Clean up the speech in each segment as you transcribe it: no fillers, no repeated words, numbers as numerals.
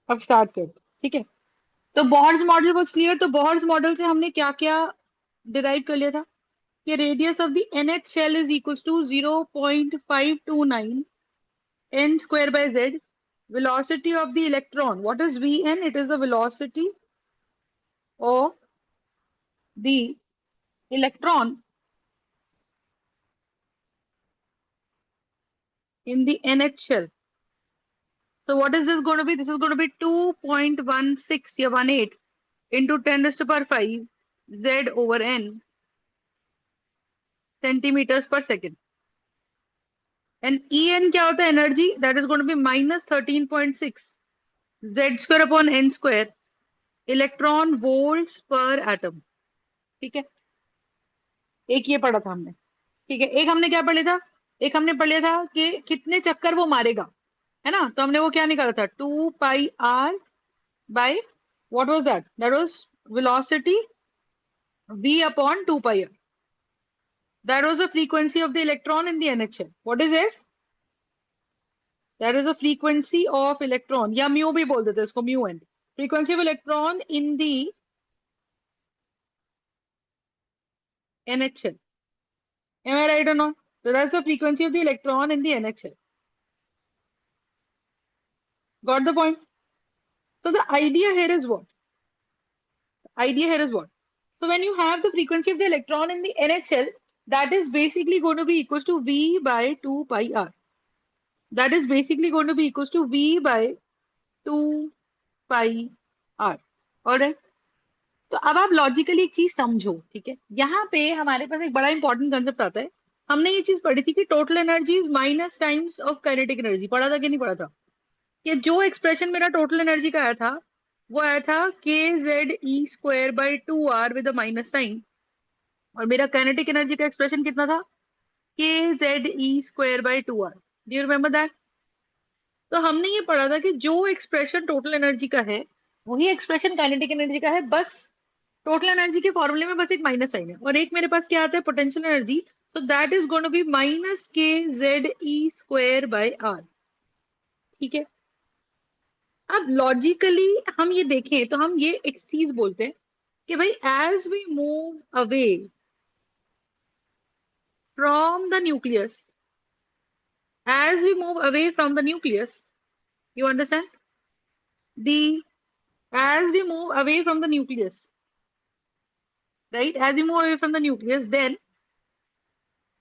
अब स्टार्ट कर, ठीक है। तो बोहर्स मॉडल वाज क्लियर। तो बोहर्स मॉडल से हमने क्या क्या डिराइव कर लिया था कि radius of the NH shell is equal to 0.529 n square by z. Velocity of the electron, what is Vn? It is the velocity of the electron in the NH shell. So what is this going to be? This is going to be 2.16 या 18 into 10 raised to power 5 z over n centimeters per second. And En क्या होता है? Energy that is going to be -13.6 z square upon n square electron volts per atom. ठीक है, एक ये पढ़ा था हमने। ठीक है, एक हमने क्या पढ़ लिया था? एक हमने पढ़ लिया था कि कितने चक्कर वो मारेगा, है ना? तो हमने वो क्या निकाला था? 2πr by what was that? That was velocity v upon 2πr. That was the frequency of the electron in the NHL. What is it? That is the frequency of electron, या म्यू भी बोल देते हैं इसको, mu n, frequency of electron in the NHL. Am I right or not? So that's the frequency of the electron in the NHL. Got the point? So the idea here is what? Idea here is what? So when you have the frequency of the electron in the NHL, that is basically going to be equals to V by 2 pi r. That is basically going to be equals to V by 2 pi r. Alright? तो अब आप logically एक चीज समझो, ठीक है। यहाँ पे हमारे पास एक बड़ा इंपॉर्टेंट कंसेप्ट आता है। हमने ये चीज पढ़ी थी कि total energy is minus times of kinetic energy. पढ़ा था कि नहीं पढ़ा था? कि जो एक्सप्रेशन मेरा टोटल एनर्जी का आया था वो आया था kZe² by 2r with minus sign. और मेरा काइनेटिक एनर्जी का एक्सप्रेशन कितना था? kZe²/2r। Do you remember that? तो हमने ये पढ़ा था कि जो एक्सप्रेशन टोटल एनर्जी का है वही एक्सप्रेशन काइनेटिक एनर्जी का है, बस टोटल एनर्जी के फॉर्मूले में बस एक माइनस साइन है। और एक मेरे पास क्या आता है? Potential energy. तो that is going to be -kZe²/r। ठीक है, अब लॉजिकली हम ये देखें तो हम ये एक चीज बोलते हैं कि भाई as we move away from the nucleus, as we move away from the nucleus, you understand? The As we move away from the nucleus, right? As we move away from the nucleus, then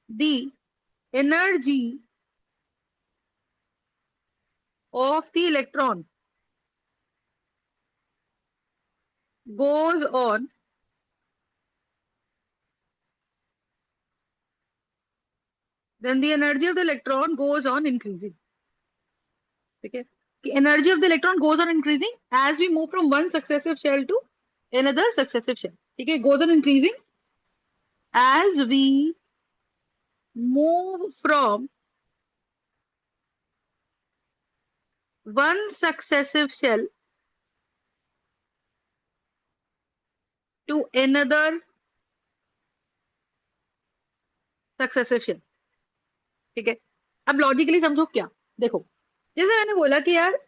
the energy of the electron goes on then the energy of the electron goes on increasing. ठीक है, कि energy of the electron goes on increasing as we move from one successive shell to another successive shell. ठीक है, goes on increasing as we move from one successive shell to another successive shell. ठीक है, अब logically समझो क्या। देखो, जैसे मैंने बोला कि यार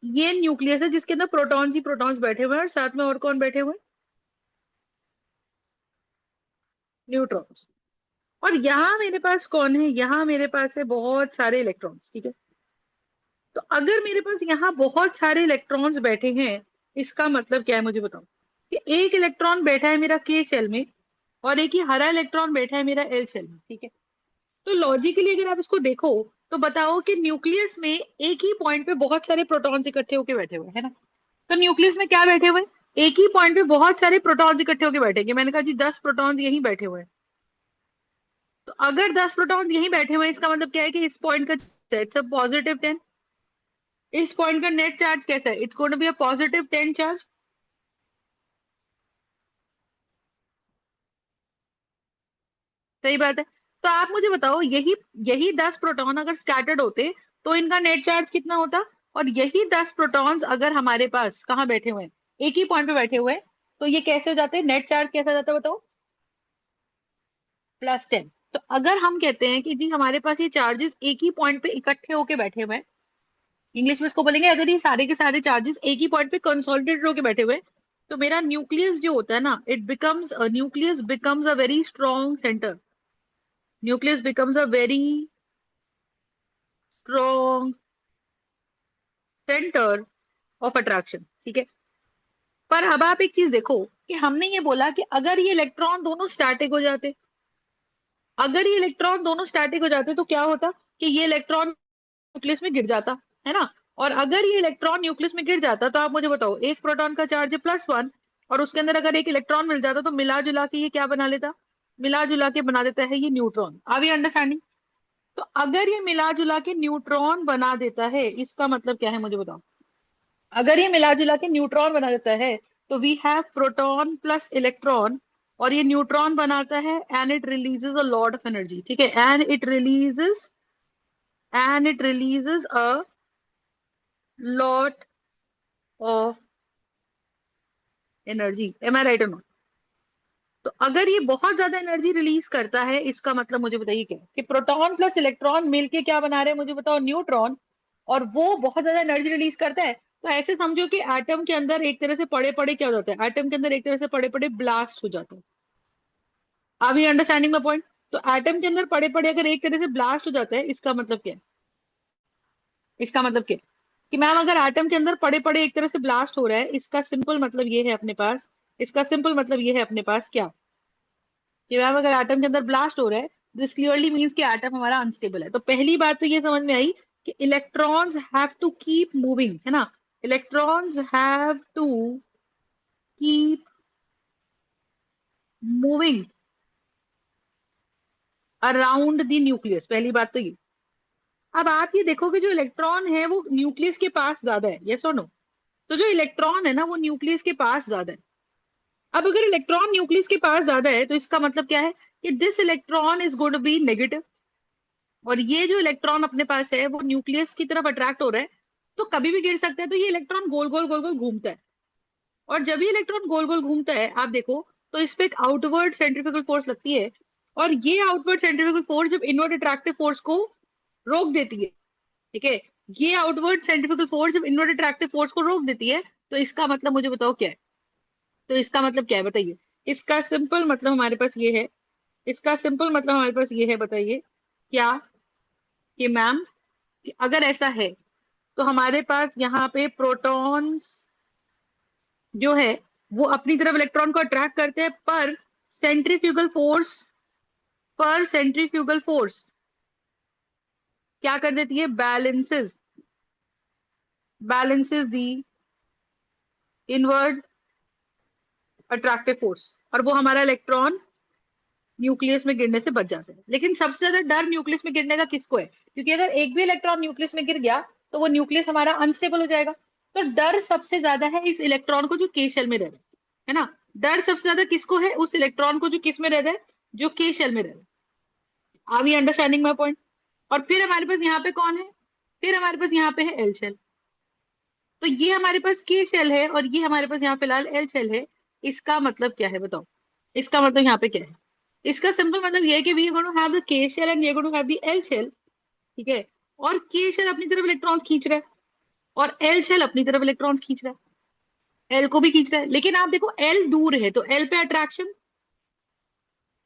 ये न्यूक्लियस है जिसके अंदर प्रोटॉन्स ही प्रोटॉन्स बैठे हुए हैं और साथ में और कौन बैठे हुए हैं? न्यूट्रॉन्स। और यहाँ मेरे पास कौन है? यहाँ मेरे पास है बहुत सारे इलेक्ट्रॉन्स। ठीक है, तो अगर मेरे पास यहाँ बहुत सारे इलेक्ट्रॉन्स बैठे हैं, इसका मतलब क्या है मुझे बताओ? कि एक इलेक्ट्रॉन बैठा है मेरा के शेल में और एक ही हरा इलेक्ट्रॉन बैठा है मेरा एल शेल में। ठीक है, तो लॉजिकली अगर आप इसको देखो तो बताओ कि न्यूक्लियस में एक ही पॉइंट पे बहुत सारे प्रोटॉन्स इकट्ठे होके बैठे हुए हैं ना? तो न्यूक्लियस में क्या बैठे हुए? एक ही पॉइंट पे बहुत सारे प्रोटॉन्स इकट्ठे होके बैठे। मैंने कहा जी 10 प्रोटॉन्स यहीं बैठे हुए हैं। तो अगर 10 प्रोटॉन्स यहीं बैठे हुए हैं इसका मतलब क्या है कि इस पॉइंट का इट्स अ +10। इस पॉइंट का नेट चार्ज कैसा है? It's going to be a +10 charge. सही बात है। तो आप मुझे बताओ, यही यही 10 प्रोटॉन अगर स्कैटर्ड होते तो इनका नेट चार्ज कितना होता? और यही 10 प्रोटॉन्स अगर हमारे पास कहाँ बैठे हुए हैं? एक ही पॉइंट पे बैठे हुए हैं, तो ये कैसे हो जाते हैं? नेट चार्ज कैसा जाता है बताओ? +10। तो अगर हम कहते हैं कि जी हमारे पास ये चार्जेस एक ही पॉइंट पे इकट्ठे होके बैठे हुए हैं, इंग्लिश में इसको बोलेंगे अगर ये सारे के सारे चार्जेस एक ही पॉइंट पे कंसोलिडेटेड होकर बैठे हुए हैं, तो मेरा न्यूक्लियस जो होता है ना, it becomes nucleus becomes a very strong centre, nucleus becomes a very strong centre of attraction, ठीक है। पर अब आप एक चीज देखो कि हमने ये बोला कि अगर ये इलेक्ट्रॉन दोनों स्टैटिक हो जाते, अगर ये इलेक्ट्रॉन दोनों स्टैटिक हो जाते तो क्या होता कि ये इलेक्ट्रॉन न्यूक्लियस में गिर जाता, है ना। और अगर ये इलेक्ट्रॉन न्यूक्लियस में गिर जाता तो आप मुझे बताओ, एक प्रोटॉन का चार्ज है +1, और उसके अंदर अगर एक इलेक्ट्रॉन मिल जाता तो मिला जुला के ये क्या बना लेता, मिला जुला के बना देता है ये न्यूट्रॉन। Are we understanding? तो अगर ये मिला जुला के न्यूट्रॉन बना देता है, इसका मतलब क्या है मुझे बताओ। अगर ये मिला जुला के न्यूट्रॉन बना देता है तो we have proton plus electron, और ये न्यूट्रॉन बनाता है and it releases a lot of energy, ठीक है। And it releases a lot of energy, am I right और नॉट? तो अगर ये बहुत ज्यादा एनर्जी रिलीज करता है, इसका मतलब मुझे बताइए क्या है? कि प्रोटॉन प्लस इलेक्ट्रॉन मिलके क्या बना रहे हैं मुझे बताओ, न्यूट्रॉन। और वो बहुत ज्यादा एनर्जी रिलीज करता है, तो ऐसे समझो कि एटम के अंदर एक तरह से पड़े पड़े क्या हो जाता है, एटम के अंदर एक तरह से पड़े पड़े ब्लास्ट हो जाता है। आप ये अंडरस्टैंडिंग में पॉइंट? तो एटम के अंदर पड़े पड़े अगर एक तरह से ब्लास्ट हो जाता है, इसका मतलब क्या है? इसका मतलब क्या है कि मैम अगर एटम के अंदर पड़े पड़े एक तरह से ब्लास्ट हो रहा है, इसका सिंपल मतलब ये है अपने पास, इसका सिंपल मतलब ये है अपने पास क्या, कि मैम अगर एटम के अंदर ब्लास्ट हो रहा है, दिस क्लियरली मीन्स कि एटम हमारा अनस्टेबल है। तो पहली बात तो ये समझ में आई कि electrons have to keep moving, है ना, electrons have to keep moving around the nucleus, पहली बात तो ये। अब आप ये देखो कि जो इलेक्ट्रॉन है वो न्यूक्लियस के पास ज्यादा है, यस और नो? तो जो इलेक्ट्रॉन है ना वो न्यूक्लियस के पास ज्यादा है। अब अगर इलेक्ट्रॉन न्यूक्लियस के पास ज्यादा है तो इसका मतलब क्या है कि this electron is going to be negative, और ये जो इलेक्ट्रॉन अपने पास है वो न्यूक्लियस की तरफ अट्रैक्ट हो रहा है, तो कभी भी गिर सकता है। तो ये इलेक्ट्रॉन गोल गोल गोल गोल घूमता है, और जब ये इलेक्ट्रॉन गोल गोल घूमता है आप देखो, तो इस पे एक आउटवर्ड सेंट्रीफ्यूगल फोर्स लगती है, और ये आउटवर्ड सेंट्रीफ्यूगल फोर्स जब इनवर्ड अट्रैक्टिव फोर्स को रोक देती है, ठीक है, ये आउटवर्ड सेंट्रीफ्यूगल फोर्स जब इनवर्ड अट्रैक्टिव फोर्स को रोक देती है, तो इसका मतलब मुझे बताओ क्या है? तो इसका मतलब क्या है बताइए? इसका सिंपल मतलब हमारे पास ये है, इसका सिंपल मतलब हमारे पास ये है, बताइए क्या, कि मैम कि अगर ऐसा है तो हमारे पास यहाँ पे प्रोटॉन्स जो है वो अपनी तरफ इलेक्ट्रॉन को अट्रैक्ट करते हैं, सेंट्रीफ्यूगल फोर्स पर सेंट्रीफ्यूगल फोर्स क्या कर देती है, बैलेंसेस दी इनवर्ड अट्रैक्टिव फोर्स, और वो हमारा इलेक्ट्रॉन न्यूक्लियस में गिरने से बच जाते हैं। लेकिन सबसे ज्यादा डर न्यूक्लियस में गिरने का किसको है? क्योंकि अगर एक भी इलेक्ट्रॉन न्यूक्लियस में गिर गया तो वो न्यूक्लियस हमारा अनस्टेबल हो जाएगा। तो डर सबसे ज्यादा है इस इलेक्ट्रॉन को जो के शेल में रह रहा है ना। डर सबसे ज्यादा किसको है? उस इलेक्ट्रॉन को जो किस में रह रहा है, जो के शेल में रह रहा है। Are we understanding my point? और फिर हमारे पास यहाँ पे कौन है? फिर हमारे पास यहाँ पे है एल शेल। तो ये हमारे पास के शेल है और ये हमारे पास यहाँ फिलहाल एल शेल है। इसका मतलब क्या है बताओ? इसका मतलब यहाँ पे क्या है? इसका सिंपल मतलब ये है कि we are going to have the K shell and we are going to have the L shell, ठीक है। और के शेल अपनी तरफ इलेक्ट्रॉन्स खींच रहा है और एल शेल अपनी तरफ इलेक्ट्रॉन्स खींच रहा है, एल को भी खींच रहा है। लेकिन आप देखो एल दूर है तो एल पे अट्रैक्शन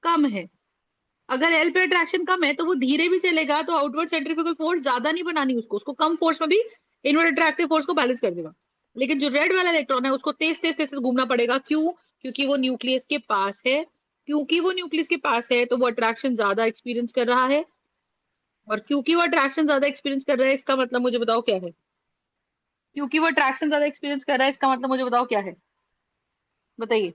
कम है। अगर एल पे अट्रैक्शन कम है तो वो धीरे भी चलेगा तो आउटवर्ड सेंट्रीफ्यूगल फोर्स ज्यादा नहीं बनानी उसको, उसको कम फोर्स में भी इनवर्ड अट्रैक्टिव फोर्स को बैलेंस कर देगा। लेकिन जो रेड वाला इलेक्ट्रॉन है उसको तेज तेज तेज घूमना पड़ेगा, क्यों? क्योंकि वो न्यूक्लियस के पास है, क्योंकि वो न्यूक्लियस के पास है तो वो अट्रैक्शन ज्यादा एक्सपीरियंस कर रहा है, और क्योंकि वो अट्रैक्शन ज्यादा एक्सपीरियंस कर रहा है इसका मतलब मुझे बताओ क्या है? क्योंकि वो अट्रैक्शन ज्यादा एक्सपीरियंस कर रहा है इसका मतलब मुझे बताओ क्या है? बताइए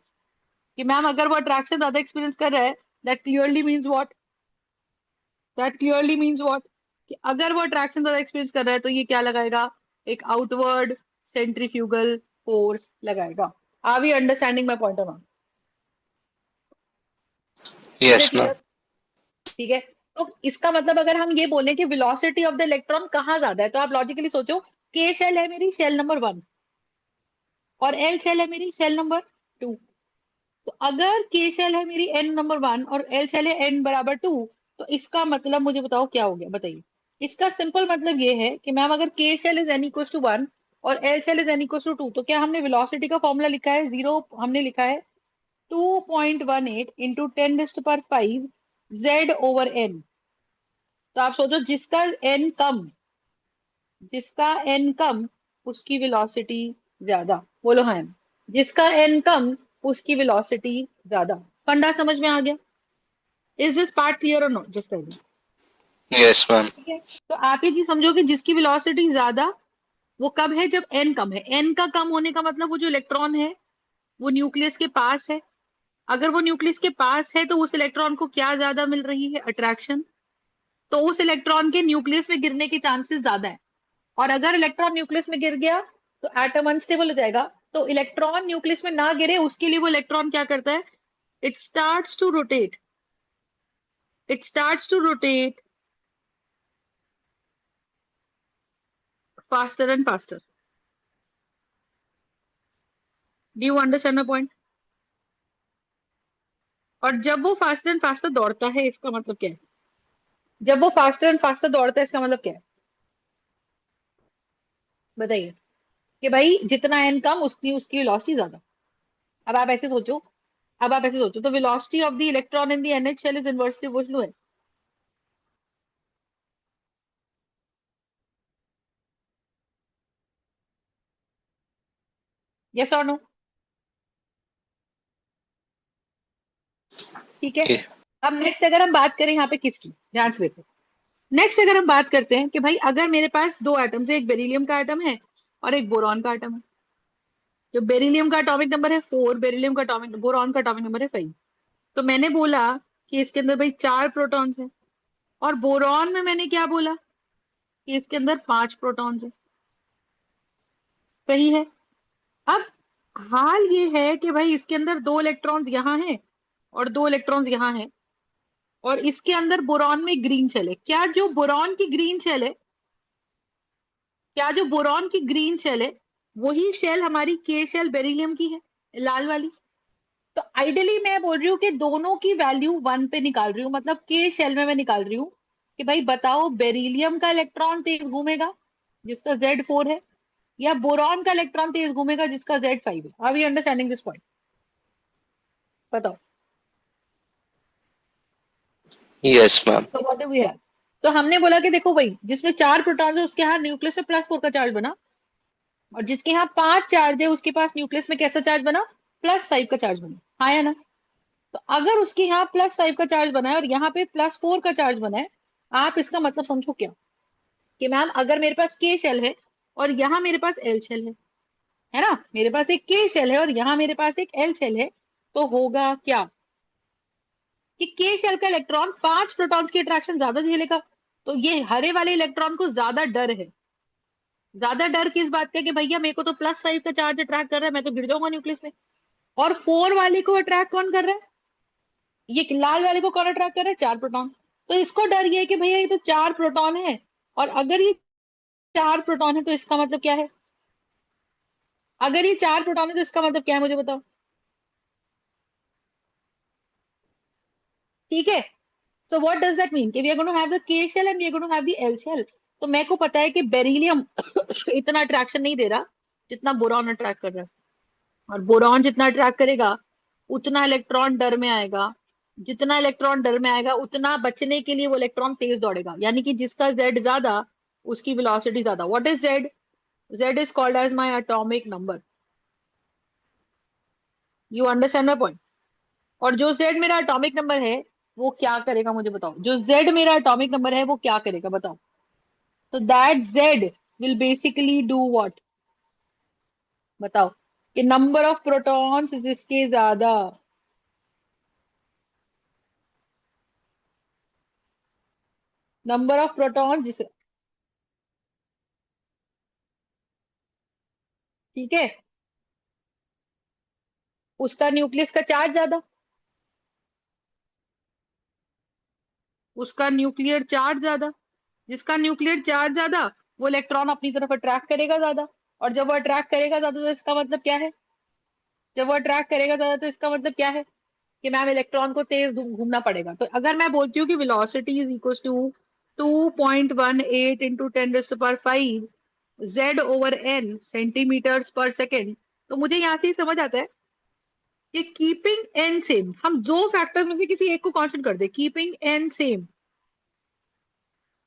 कि मैम अगर वो अट्रैक्शन ज्यादा एक्सपीरियंस कर रहा है, that clearly means what, that clearly means what, कि अगर वो अट्रैक्शन ज्यादा एक्सपीरियंस कर रहा है तो ये क्या लगाएगा, एक आउटवर्ड सेंट्रीफ्यूगल फोर्स लगाएगा। Are we understanding my point of? Is it Yes, ma'am. क्लियर? ठीक है। तो इसका मतलब अगर हम ये बोले कि वेलोसिटी ऑफ द इलेक्ट्रॉन कहाँ ज्यादा है, तो आप लॉजिकली सोचो, के शेल है मेरी शेल नंबर 1 और एल शेल है मेरी शेल नंबर 2। तो अगर के शेल है मेरी एन नंबर 1 और एल शेल है एन बराबर 2, तो इसका मतलब मुझे बताओ क्या हो गया, बताइए। इसका सिंपल मतलब ये है कि मैम अगर K shell is n equal to 1 और L shell is n equal to 2, तो क्या हमने वेलोसिटी का फॉर्मूला लिखा है? जीरो हमने लिखा है 2.18 इंटू 10⁵ जेड ओवर एन। तो आप सोचो जिसका एन कम उसकी वेलोसिटी ज्यादा। बोलो हाँ। जिसका एन कम उसकी वेलोसिटी ज्यादा। फंडा समझ में आ गया? इज दिस पार्ट क्लियर और नॉट? Just yes ma'am. ठीक है। तो आप ये चीज समझो कि जिसकी वेलोसिटी ज्यादा वो कब है? जब एन कम है। एन का कम होने का मतलब वो जो इलेक्ट्रॉन है वो न्यूक्लियस के पास है। अगर वो न्यूक्लियस के पास है तो उस इलेक्ट्रॉन को क्या ज्यादा मिल रही है? अट्रैक्शन। तो उस इलेक्ट्रॉन के न्यूक्लियस में गिरने के चांसेस ज्यादा है। और अगर इलेक्ट्रॉन न्यूक्लियस में गिर गया तो एटम अनस्टेबल हो जाएगा। तो इलेक्ट्रॉन न्यूक्लियस में ना गिरे उसके लिए वो इलेक्ट्रॉन क्या करता है? It starts to rotate. It starts to rotate faster and faster. Do you understand my point? और जब वो फास्टर एंड फास्टर दौड़ता है इसका मतलब क्या है? जब वो फास्टर एंड फास्टर दौड़ता है इसका मतलब क्या है? बताइए। कि भाई जितना एन कम उसकी उसकी वेलोसिटी ज्यादा। अब आप ऐसे सोचो। अब आप ऐसे सोचो तो velocity of the electron in the nth shell is inversely proportional है। यस और नो? ठीक है। Okay. अब नेक्स्ट अगर हम बात करें यहाँ पे किसकी, ध्यान से देखो। नेक्स्ट अगर हम बात करते हैं कि भाई अगर मेरे पास दो एटम्स है, एक बेरिलियम का एटम है और एक बोरॉन का एटम है। जो बेरिलियम का एटॉमिक नंबर है 4, बेरिलियम का एटॉमिक बोरॉन का एटॉमिक नंबर है 5। तो मैंने बोला कि इसके अंदर भाई 4 प्रोटॉन्स है। और बोरॉन में मैंने क्या बोला? कि इसके अंदर 5 प्रोटॉन्स है। सही है। अब हाल ये है कि भाई इसके अंदर 2 इलेक्ट्रॉन्स यहाँ हैं और 2 इलेक्ट्रॉन्स यहाँ हैं। और इसके अंदर बोरॉन में ग्रीन शेल है। क्या जो बोरॉन की ग्रीन शेल है, क्या जो बोरॉन की ग्रीन शेल है वही शेल हमारी के शेल बेरिलियम की है, लाल वाली? तो आइडियली मैं बोल रही हूँ कि दोनों की वैल्यू 1 पे निकाल रही हूँ। मतलब के शेल में मैं निकाल रही हूँ कि भाई बताओ बेरिलियम का इलेक्ट्रॉन तेज घूमेगा जिसका Z4 है, या बोरॉन का इलेक्ट्रॉन तेज घूमेगा जिसका Z5 है? Are you understanding this point? बताओ। Yes ma'am. तो व्हाट डू वी हैव? तो हमने बोला कि देखो भाई जिसमें 4 प्रोटॉन है उसके यहाँ न्यूक्लियस में +4 का चार्ज बना। और जिसके यहाँ 5 चार्ज है उसके पास न्यूक्लियस में कैसा चार्ज बना? +5 का चार्ज बना। हाँ या ना? तो अगर उसके यहाँ +5 का चार्ज बना है और यहाँ पे +4 का चार्ज बना है, आप इसका मतलब समझो क्या? कि मैम अगर मेरे पास के शेल है और यहाँ मेरे पास एल शेल है ना? मेरे पास एक के शेल है और यहाँ मेरे पास एक एल शेल है। तो होगा क्या? कि के शेल का इलेक्ट्रॉन 5 प्रोटॉन्स की अट्रैक्शन ज्यादा झेलेगा। तो ये हरे वाले इलेक्ट्रॉन को ज्यादा डर है। ज्यादा डर किस बात का? कि भैया मेरे को तो +5 का चार्ज अट्रैक्ट कर रहा है, मैं तो गिर जाऊंगा न्यूक्लियस में। और 4 वाले को अट्रैक्ट कौन कर रहा है? ये लाल वाले को कौन अट्रैक्ट कर रहा है? 4 प्रोटॉन। तो इसको डर ये है कि भैया ये तो 4 प्रोटॉन है। और अगर ये 4 प्रोटॉन है तो इसका मतलब क्या है? अगर ये 4 प्रोटॉन है तो इसका मतलब क्या है? मुझे बताओ। ठीक है। So what does that mean? कि we are going to have the K shell and we are going to have the L shell। तो मेरे को पता है कि बेरिलियम इतना अट्रैक्शन नहीं दे रहा जितना बोरॉन अट्रैक्ट कर रहा है। और बोरॉन जितना अट्रैक्ट करेगा उतना इलेक्ट्रॉन डर में आएगा। जितना इलेक्ट्रॉन डर में आएगा उतना बचने के लिए वो इलेक्ट्रॉन तेज दौड़ेगा। यानी कि जिसका Z ज्यादा उसकी वेलोसिटी ज्यादा। What is Z? Z is called as my atomic number. You understand my point? और जो Z मेरा एटॉमिक नंबर है वो क्या करेगा मुझे बताओ? जो Z मेरा एटॉमिक नंबर है वो क्या करेगा बताओ? तो that Z will basically do what? बताओ। कि नंबर ऑफ प्रोटॉन्स जिसके ज्यादा, नंबर ऑफ प्रोटॉन्स जिस, ठीक है, उसका न्यूक्लियस का चार्ज ज्यादा। उसका न्यूक्लियर चार्ज ज्यादा। जिसका न्यूक्लियर चार्ज ज्यादा वो इलेक्ट्रॉन अपनी तरफ अट्रैक्ट करेगा ज्यादा। और जब वो अट्रैक्ट करेगा ज्यादा तो इसका मतलब क्या है? जब वो अट्रैक्ट करेगा ज्यादा तो इसका मतलब क्या है? कि मैम इलेक्ट्रॉन को तेज घूमना पड़ेगा। तो अगर मैं बोलती हूँ कि velocity is equal to 2.18 into 10⁵ Z/n centimetres per second. तो मुझे यहां से ही समझ आता है कि कीपिंग एन सेम, हम दो फैक्टर्स में से किसी एक को कांस्टेंट कर दे, keeping n same,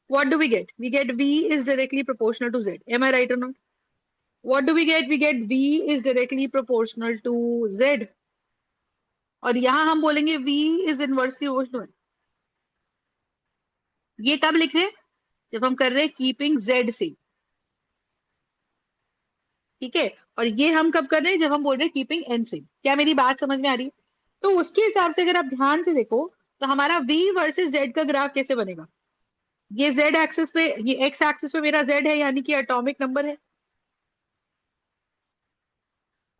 what do we get? We get v is directly proportional to z. Am I right or not? What do we get? We get v is directly proportional to z. और यहां हम बोलेंगे v is inversely proportional। ये कब लिख रहे हैं? जब हम कर रहे हैं कीपिंग z से, ठीक है। और ये हम कब कर रहे हैं? जब हम बोल रहे हैं कीपिंग n से। क्या मेरी बात समझ में आ रही है? तो उसके हिसाब से अगर आप ध्यान से देखो तो हमारा v वर्सेस z का ग्राफ कैसे बनेगा? ये z एक्सिस पे, ये x एक्सिस पे मेरा z है, यानी कि एटॉमिक नंबर है,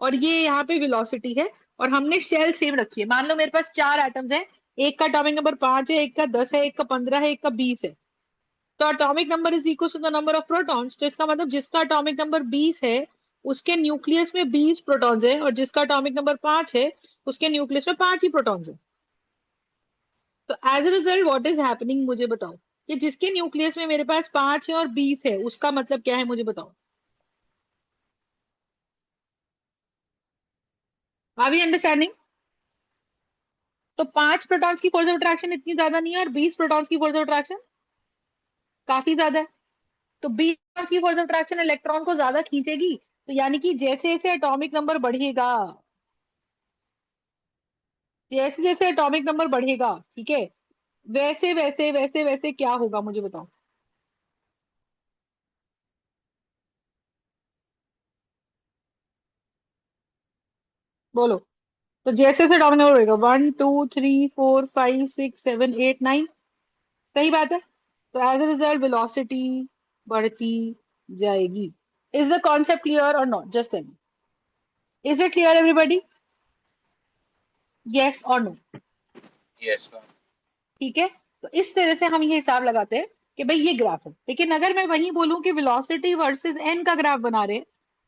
और ये यहाँ पे वेलोसिटी है, और हमने शेल सेम रखी है। मान लो मेरे पास चार एटम्स हैं, एक का एटॉमिक नंबर 5 है, एक का 10 है, एक का 15 है, एक का 20 है। तो atomic number is equal to the number of protons. तो इसका मतलब जिसका एटॉमिक नंबर 20 है उसके न्यूक्लियस में 20 प्रोटॉन्स है, और जिसका एटॉमिक नंबर 5 है उसके न्यूक्लियस में 5 ही प्रोटॉन्स है। तो as a result what is happening, मुझे बताओ कि जिसके न्यूक्लियस में मेरे पास 5 है और 20 है उसका मतलब क्या है, मुझे बताओ। Are we understanding? तो 5 प्रोटॉन्स की फोर्स ऑफ अट्रैक्शन इतनी ज्यादा नहीं है, और 20 प्रोटॉन्स की फोर्स ऑफ अट्रैक्शन काफी ज्यादा है। तो 20 की फोर्स ऑफ अट्रैक्शन इलेक्ट्रॉन को ज्यादा खींचेगी। तो यानी कि जैसे जैसे एटॉमिक नंबर बढ़ेगा, जैसे जैसे एटॉमिक नंबर बढ़ेगा, ठीक है, वैसे वैसे वैसे वैसे क्या होगा, मुझे बताओ। बोलो। तो जैसे जैसे एटॉमिक नंबर बढ़ेगा, 1 2 3 4 5 6 7 8 9, सही बात है। तो एज ए रिजल्ट वेलोसिटी बढ़ती जाएगी। इज द कॉन्सेप्ट क्लियर और not? Just tell me, is it clear everybody? Yes और नो? Yes, ma'am. ठीक है। तो इस तरह से हम ये हिसाब लगाते हैं कि भाई ये ग्राफ है। लेकिन अगर मैं वही बोलूं कि वेलोसिटी वर्सेस एन का ग्राफ बना रहे,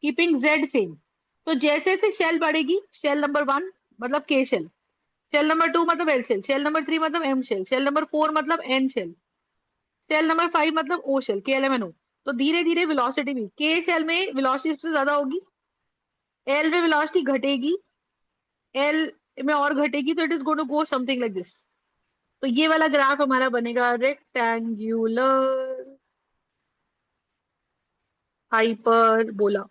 कीपिंग जेड सेम, तो जैसे जैसे शेल बढ़ेगी, शेल नंबर 1 मतलब के शेल, शेल नंबर 2 मतलब एल शेल, शेल नंबर 3 मतलब एम शेल, शेल नंबर 4 मतलब एन शेल, शेल नंबर 5 मतलब ओ शेल, के एल एम एन ओ। तो धीरे धीरे वेलोसिटी भी के शेल में वेलोसिटी सबसे ज्यादा होगी, एल में वेलोसिटी घटेगी, एल में और घटेगी, तो it is going to go something like this. तो ये वाला ग्राफ हमारा बनेगा rectangular hyperbola.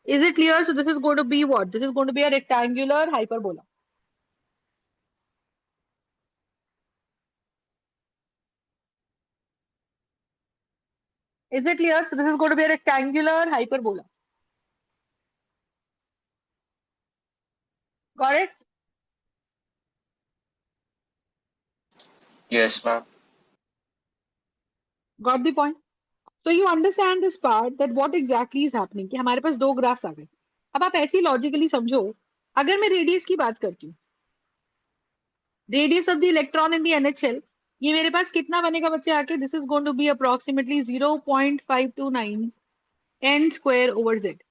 Is it clear? So this is going to be what? This is going to be a rectangular hyperbola. Is it clear? So this is going to be a rectangular hyperbola. Got it? Yes, ma'am. Got the point? So you understand this part that what exactly is happening कि हमारे पास दो graphs आ गए। अब आप ऐसे logically समझो, अगर मैं रेडियस की बात करती हूँ, radius of the electron in the एनएचएल, ये मेरे पास कितना बनेगा बच्चे आके? This is going to be approximately 0.529 n square over Z.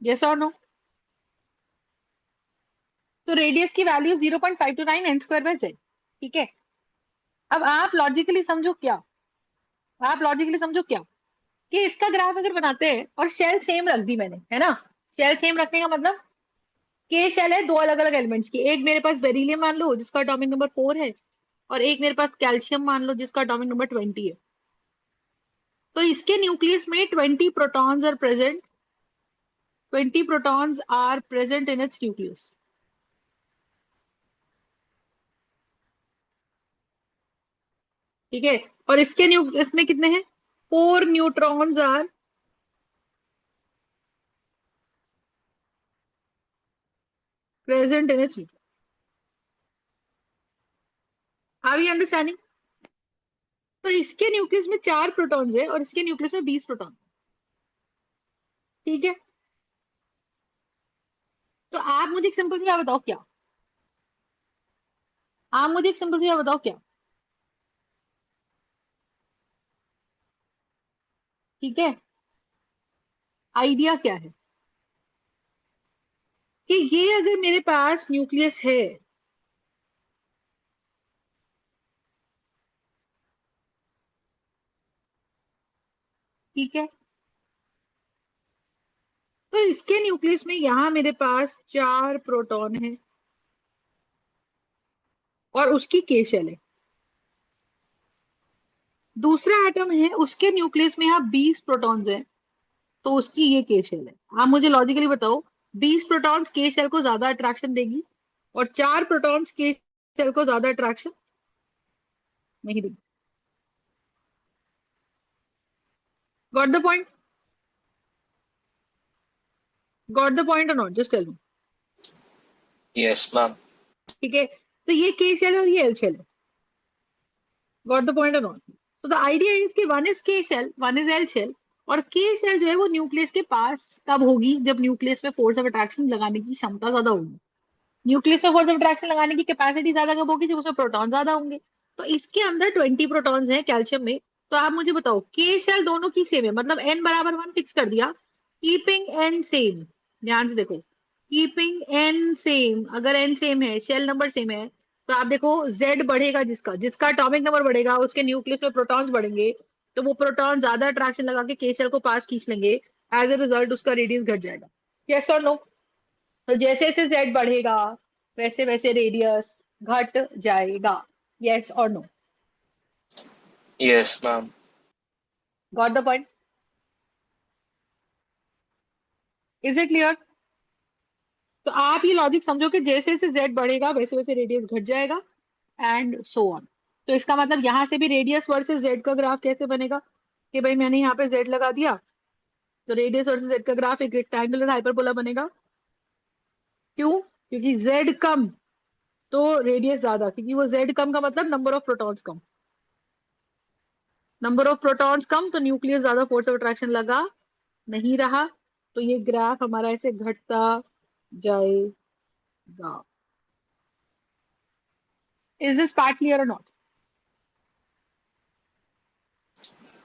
Yes और नो? तो रेडियस की value 0.529 n square by Z, ठीक है। अब आप लॉजिकली समझो क्या, आप लॉजिकली समझो क्या, कि इसका ग्राफ अगर बनाते हैं और शेल सेम रख दी मैंने, है ना, शेल सेम रखने का मतलब के शेल है दो अलग अलग एलिमेंट्स की, एक मेरे पास बेरिलियम मान लो जिसका एटॉमिक नंबर 4 है, और एक मेरे पास कैल्शियम मान लो जिसका एटॉमिक नंबर 20 है। तो इसके न्यूक्लियस में 20 protons are present, 20 protons are present in its nucleus, ठीक है। और इसके न्यूक्लियस में कितने हैं? 4 neutrons are present in its nucleus. Are we understanding? तो इसके न्यूक्लियस में 4 प्रोटॉन्स है और इसके न्यूक्लियस में 20 प्रोटॉन, ठीक है। तो आप मुझे एक सिंपल सी बात बताओ क्या, आप मुझे एक सिंपल सी बात बताओ क्या, ठीक है, आइडिया क्या है कि ये अगर मेरे पास न्यूक्लियस है, ठीक है, तो इसके न्यूक्लियस में यहां मेरे पास 4 प्रोटॉन है और उसकी के शेल है। दूसरा एटम है, उसके न्यूक्लियस में यहाँ 20 प्रोटॉन्स हैं, तो उसकी ये के शेल है। आप मुझे लॉजिकली बताओ, 20 प्रोटॉन्स के शेल को ज्यादा अट्रैक्शन देगी और 4 प्रोटॉन्स के शेल को ज्यादा अट्रैक्शन नहीं देगी। Got the point? Got the point और not? Just tell me. Yes, ma'am. ठीक है, तो ये के शेल है और ये एल शेल है। गॉट द पॉइंट और नॉट? तो द आइडिया इज कि one is K shell, one is L shell, और के शेल जो है वो न्यूक्लियस के पास कब होगी? जब न्यूक्लियस में फोर्स ऑफ अट्रैक्शन लगाने की क्षमता ज्यादा होगी। न्यूक्लियस में फोर्स ऑफ अट्रैक्शन लगाने की कैपेसिटी ज्यादा कब होगी? जब उसमें प्रोटॉन ज्यादा होंगे। तो इसके अंदर 20 प्रोटॉन्स हैं कैल्शियम में। तो आप मुझे बताओ, के शेल दोनों की सेम है, मतलब एन बराबर 1 फिक्स कर दिया, कीपिंग एन सेम। ध्यान से देखो, कीपिंग एन सेम, अगर एन सेम है, शेल नंबर सेम है, तो आप देखो जेड बढ़ेगा, जिसका जिसका एटॉमिक नंबर बढ़ेगा उसके न्यूक्लियस में प्रोटॉन्स बढ़ेंगे, तो वो प्रोटॉन ज्यादा अट्रैक्शन लगा के के शेल को पास खींच लेंगे। एज ए रिजल्ट उसका रेडियस घट जाएगा। यस और नो? तो जैसे जैसे जेड बढ़ेगा वैसे वैसे रेडियस घट जाएगा। यस और no? Yes, ma'am. Got the point? Is it clear? तो आप ये लॉजिक समझो कि जैसे जैसे जेड बढ़ेगा वैसे वैसे रेडियस घट जाएगा, एंड सो ऑन। तो इसका मतलब यहां से भी रेडियस वर्सेस जेड का ग्राफ कैसे बनेगा? कि भाई मैंने यहाँ पे जेड लगा दिया, तो रेडियस वर्सेस जेड का ग्राफ एक रेक्टेंगुलर हाइपरबोला बनेगा। क्यों? क्योंकि जेड कम तो रेडियस ज्यादा, क्योंकि वो जेड कम का मतलब नंबर ऑफ प्रोटॉन्स कम। नंबर ऑफ प्रोटॉन्स कम तो न्यूक्लियस ज्यादा फोर्स ऑफ अट्रैक्शन लगा नहीं रहा, तो ये ग्राफ हमारा ऐसे घटता जाएगा। इज दिस पार्ट क्लियर और not?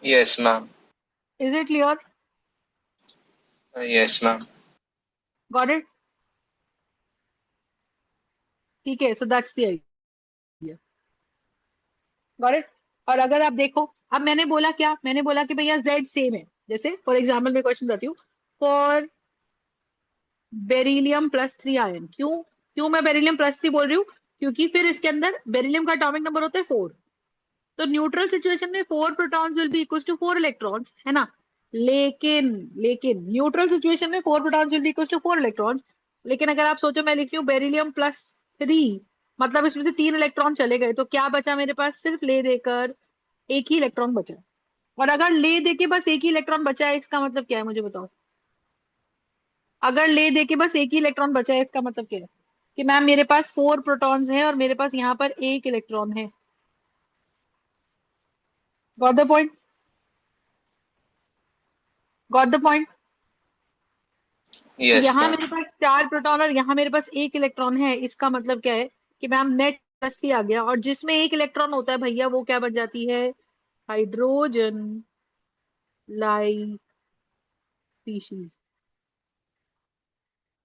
Yes, ma'am. Is it clear? Yes, ma'am. Got it? ठीक है, सो that's the idea. Got it? और अगर आप देखो, अब मैंने बोला क्या? मैंने बोला कि भैया जेड सेम है। जैसे फॉर एग्जाम्पल मैं क्वेश्चन देती हूँ, फॉर बेरिलियम प्लस 3 आयन। क्यों क्यों मैं बेरिलियम प्लस 3 बोल रही हूँ? क्योंकि फिर इसके अंदर बेरिलियम का एटॉमिक नंबर होता है 4। तो न्यूट्रल सिचुएशन में 4 protons will be equal to 4 electrons, है ना? लेकिन लेकिन न्यूट्रल सिचुएशन में 4 protons will be equal to 4 electrons. लेकिन अगर आप सोचो, मैं लिख रही हूँ बेरिलियम प्लस 3, मतलब इसमें से 3 इलेक्ट्रॉन चले गए, तो क्या बचा मेरे पास? सिर्फ ले देकर एक ही इलेक्ट्रॉन बचा। और अगर ले दे के बस एक ही इलेक्ट्रॉन बचा है, इसका मतलब क्या है मुझे बताओ? अगर ले दे के बस एक ही इलेक्ट्रॉन बचा है, इसका मतलब क्या है? कि मैम मेरे पास 4 प्रोटॉन्स हैं और मेरे पास यहाँ पर एक इलेक्ट्रॉन है। Got the point? Got the point? तो Yes, यहाँ ma'am. मेरे पास 4 प्रोटॉन और यहाँ मेरे पास एक इलेक्ट्रॉन है, इसका मतलब क्या है? कि मैम नेट प्लस ही आ गया, और जिसमें एक इलेक्ट्रॉन होता है भैया वो क्या बन जाती है? Hydrogen like species.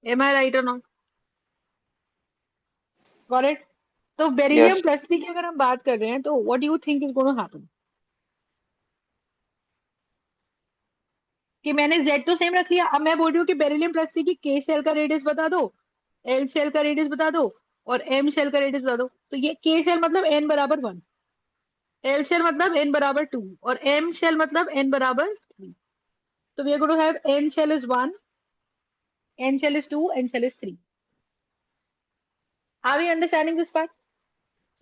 Am I right और नॉट? Got it? तो बेरिलियम Yes. प्लस 3 की अगर हम बात कर रहे हैं, तो what do you think is going to happen? कि मैंने जेड तो सेम रख लिया, अब मैं बोल रही हूँ कि बेरिलियम प्लस 3 की के शेल का रेडियस बता दो, एल शेल का रेडियस बता दो, और एम शेल का रेडियस बता दो। तो ये के शेल मतलब एन बराबर 1, एल शेल मतलब एन बराबर 2, और एम शेल मतलब एन बराबर 3। तो we are going to have n shell is 1, n shell is 2, n shell is 3। Are we understanding this part?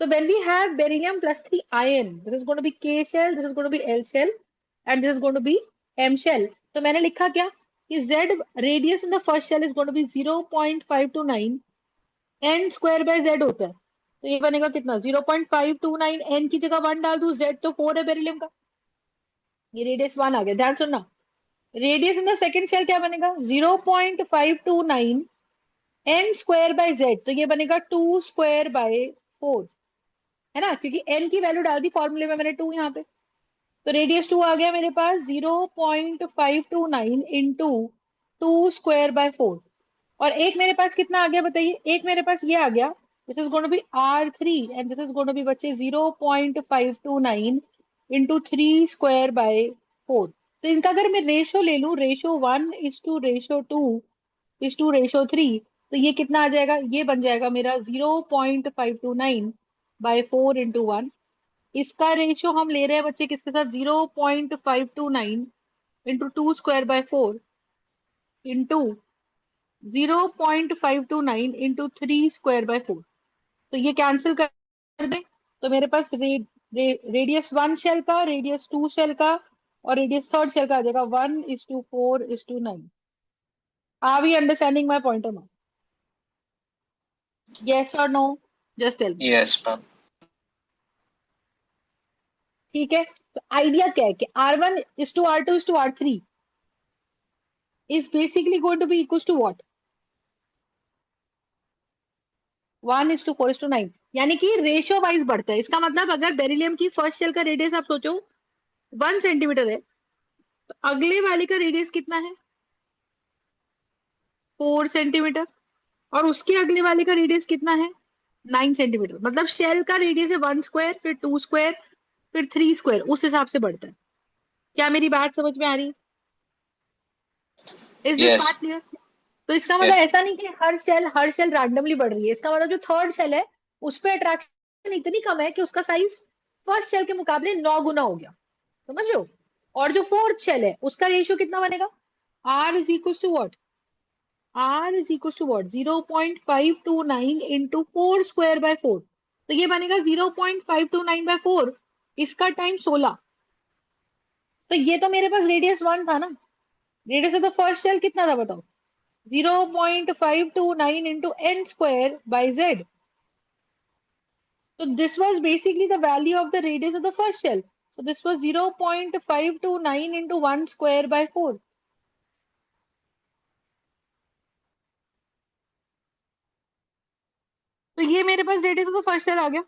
So when we have beryllium plus 3 ion, this is going to be K shell, this is going to be L shell, and this is going to be M shell. तो मैंने लिखा क्या? कि Z radius in the first shell is going to be 0.529 n square by Z होता है। तो ये बनेगा कितना? 0.529, n की जगह 1 डाल दूं, Z तो 4 है बेरिलियम का, ये रेडियस 1 आ गया। ध्यान सुनना, radius in the second shell क्या बनेगा? 0.529 n स्क्वायर बाय Z, तो ये बनेगा 2 स्क्वायर बाय 4, है ना? क्योंकि n की वैल्यू डाल दी फॉर्मूले में मैंने 2 यहाँ पे, तो रेडियस 2 आ गया मेरे पास 0.529 इंटू 2 स्क्वायर बाय 4। और एक मेरे पास कितना आ गया बताइए, एक मेरे पास ये आ गया, this is going to be R3 and this is going to be बच्चे 0.529 इंटू 3 स्क्वायर बाय 4। तो इनका अगर मैं रेशो ले लूं, रेशो 1:रेशो 2:रेशो 3, तो ये कितना आ जाएगा, ये बन जाएगा मेरा 0.529/4 इंटू 1। इसका रेशो हम ले रहे हैं बच्चे किसके साथ, 0.529 into 2 square by 4 into 0.529 into 3 square by 4। तो ये कैंसिल कर दें, तो मेरे पास रेडियस 1 शेल का, रेडियस 2 शेल का और रेडियस 3 शेल का आ जाएगा 1:4:9। Are we understanding my point और नॉट? यस और no, just tell me. Yes, ma'am. ठीक है, तो आइडिया क्या है कि R1:R2:R3 is basically going to be equal to what, 1:4:9, यानी कि रेशियो वाइज बढ़ता है। इसका मतलब अगर बेरिलियम की फर्स्ट शेल का रेडियस आप सोचो 1 सेंटीमीटर है, तो अगले वाले का रेडियस कितना है, 4 सेंटीमीटर। और उसके अगले वाले का रेडियस कितना है, 9 सेंटीमीटर। मतलब शेल का रेडियस है 1 स्क्वायर, फिर 2 स्क्वायर, फिर 3 स्क्वायर, उस हिसाब से बढ़ता है। क्या मेरी बात समझ में आ रही है? Is this part Yes, clear? तो इसका मतलब yes, ऐसा नहीं कि हर शेल रैंडमली बढ़ रही है। इसका मतलब जो थर्ड शेल है उस पर अट्रैक्शन इतनी कम है कि उसका साइज फर्स्ट शेल के मुकाबले 9 गुना हो गया। समझ रहे हो? और जो फोर्थ शेल है उसका रेशियो कितना बनेगा, R is equal to what, R is equal to what 0.529 into 4 square by 4। तो ये बनेगा 0.529/4, इसका टाइम 16। तो ये तो मेरे पास रेडियस 1 था ना, radius of the first shell कितना था बताओ, 0.529 into n square by z। So this was basically the value of the radius of the first shell. So this was 0.529 into 1 square by 4. तो ये मेरे पास radius of the first shell आ गया।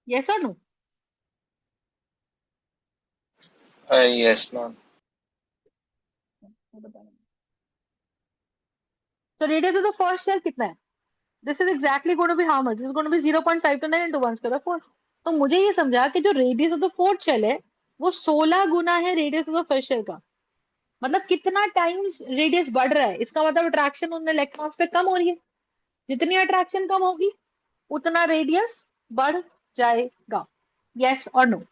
Yes और नो? yes, ma'am. तो radius of the first shell कितना है, this is exactly going to be how much, this is going to be 0.529 into 1 square by 4। तो मुझे ये समझा कि जो radius of the fourth shell है वो 16 गुना है radius of the first shell का। मतलब कितना टाइम्स रेडियस बढ़ रहा है, इसका मतलब अट्रैक्शन उन इलेक्ट्रॉन्स पे कम हो रही है। जितनी अट्रैक्शन कम होगी उतना रेडियस बढ़ जाएगा। यस और no?